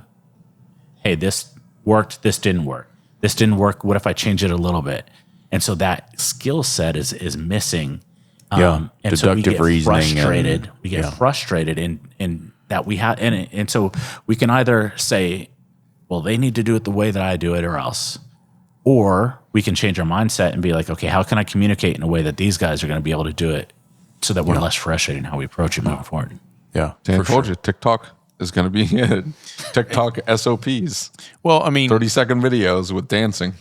hey, this worked, this didn't work. This didn't work. What if I change it a little bit? And so that skill set is missing. And
deductive
so we get
reasoning.
Frustrated. We get frustrated in that we have, and so we can either say, well, they need to do it the way that I do it, or else, or we can change our mindset and be like, okay, how can I communicate in a way that these guys are going to be able to do it, so that we're less frustrated in how we approach it moving forward.
Yeah,
I told you, TikTok is going to be it. TikTok SOPs.
Well, I mean,
30-second videos with dancing.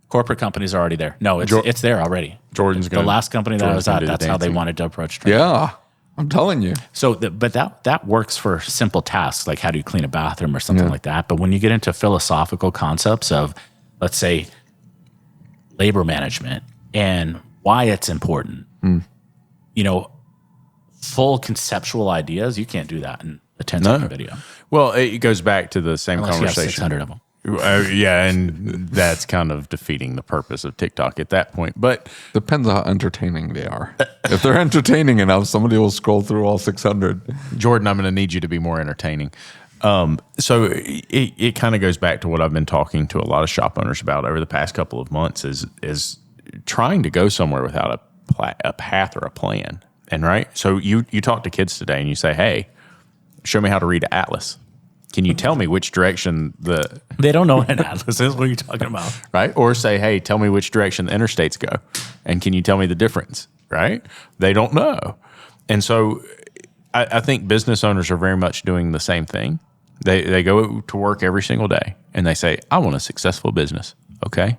Corporate companies are already there. No, it's there already.
Jordan's
the last company that I was at. That's how they wanted to approach training.
Yeah, I'm telling you.
So, but that works for simple tasks like how do you clean a bathroom or something like that. But when you get into philosophical concepts of, let's say, labor management and why it's important, full conceptual ideas, you can't do that in a 10-second video.
Well, it goes back to the same
Unless
conversation.
you have 600 of them.
And that's kind of defeating the purpose of TikTok at that point. But
depends on how entertaining they are. If they're entertaining enough, somebody will scroll through all 600.
Jordan, I'm going to need you to be more entertaining. So it kind of goes back to what I've been talking to a lot of shop owners about over the past couple of months is trying to go somewhere without a path or a plan. And right, so you talk to kids today and you say, hey, show me how to read Atlas. Can you tell me which direction
They don't know what an atlas is. What are you talking about?
Right? Or say, hey, tell me which direction the interstates go. And can you tell me the difference? Right? They don't know. And so I think business owners are very much doing the same thing. They go to work every single day and they say, I want a successful business. Okay.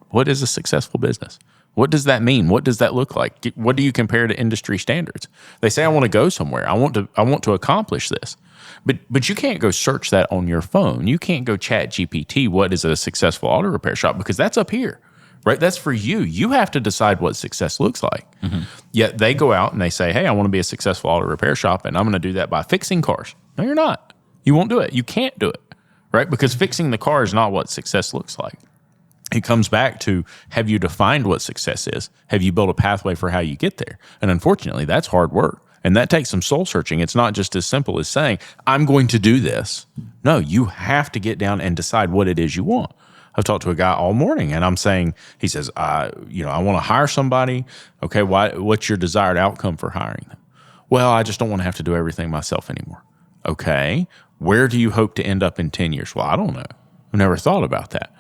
What is a successful business? What does that mean? What does that look like? What do you compare to industry standards? They say, I want to go somewhere. I want to accomplish this. But you can't go search that on your phone. You can't go chat GPT, what is a successful auto repair shop? Because that's up here, right? That's for you. You have to decide what success looks like. Mm-hmm. Yet they go out and they say, hey, I want to be a successful auto repair shop, and I'm going to do that by fixing cars. No, you're not. You won't do it. You can't do it, right? Because fixing the car is not what success looks like. It comes back to, have you defined what success is? Have you built a pathway for how you get there? And unfortunately, that's hard work. And that takes some soul searching. It's not just as simple as saying, I'm going to do this. No, you have to get down and decide what it is you want. I've talked to a guy all morning and I'm saying, he says, I want to hire somebody. Okay, what's your desired outcome for hiring them? Well, I just don't want to have to do everything myself anymore. Okay, where do you hope to end up in 10 years? Well, I don't know. I've never thought about that.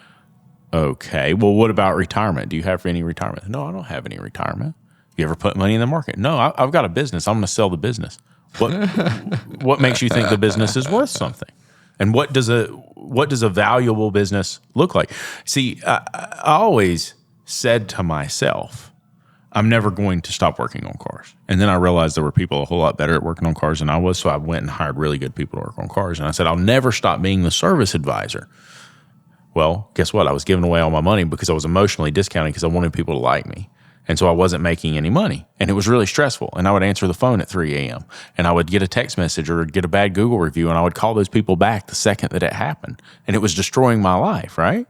Okay, well, what about retirement? Do you have any retirement? No, I don't have any retirement. You ever put money in the market? No, I've got a business. I'm going to sell the business. What makes you think the business is worth something? And what does a valuable business look like? See, I always said to myself, I'm never going to stop working on cars. And then I realized there were people a whole lot better at working on cars than I was. So I went and hired really good people to work on cars. And I said, I'll never stop being the service advisor. Well, guess what? I was giving away all my money because I was emotionally discounting because I wanted people to like me. And so I wasn't making any money. And it was really stressful. And I would answer the phone at 3 a.m. And I would get a text message or get a bad Google review. And I would call those people back the second that it happened. And it was destroying my life, right?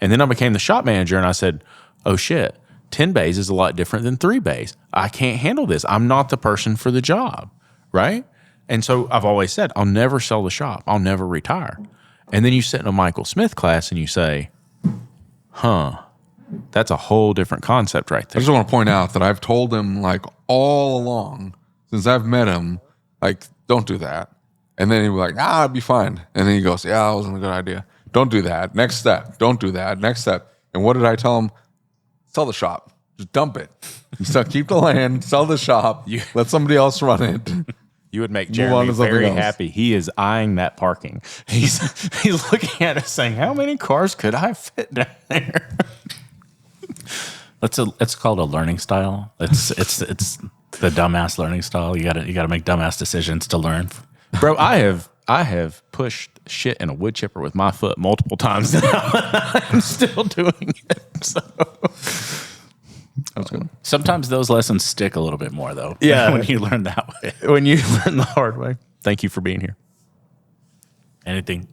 And then I became the shop manager and I said, oh shit, 10 bays is a lot different than 3 bays. I can't handle this. I'm not the person for the job, right? And so I've always said, I'll never sell the shop. I'll never retire. And then you sit in a Michael Smith class and you say, that's a whole different concept right there.
I just want to point out that I've told him like all along since I've met him, like, don't do that. And then he'd be like, I'd be fine. And then he goes, yeah, that wasn't a good idea. Don't do that. Next step. Don't do that. Next step. And what did I tell him? Sell the shop. Just dump it. Keep the land, sell the shop, let somebody else run it.
You would make Jeremy very happy. He is eyeing that parking. He's looking at us saying, how many cars could I fit down there?
It's called a learning style. It's the dumbass learning style. You gotta make dumbass decisions to learn.
Bro, I have pushed shit in a wood chipper with my foot multiple times now. I'm still doing it. So.
Sometimes those lessons stick a little bit more, though.
Yeah.
When you learn that way.
When you learn the hard way. Thank you for being here.
Anything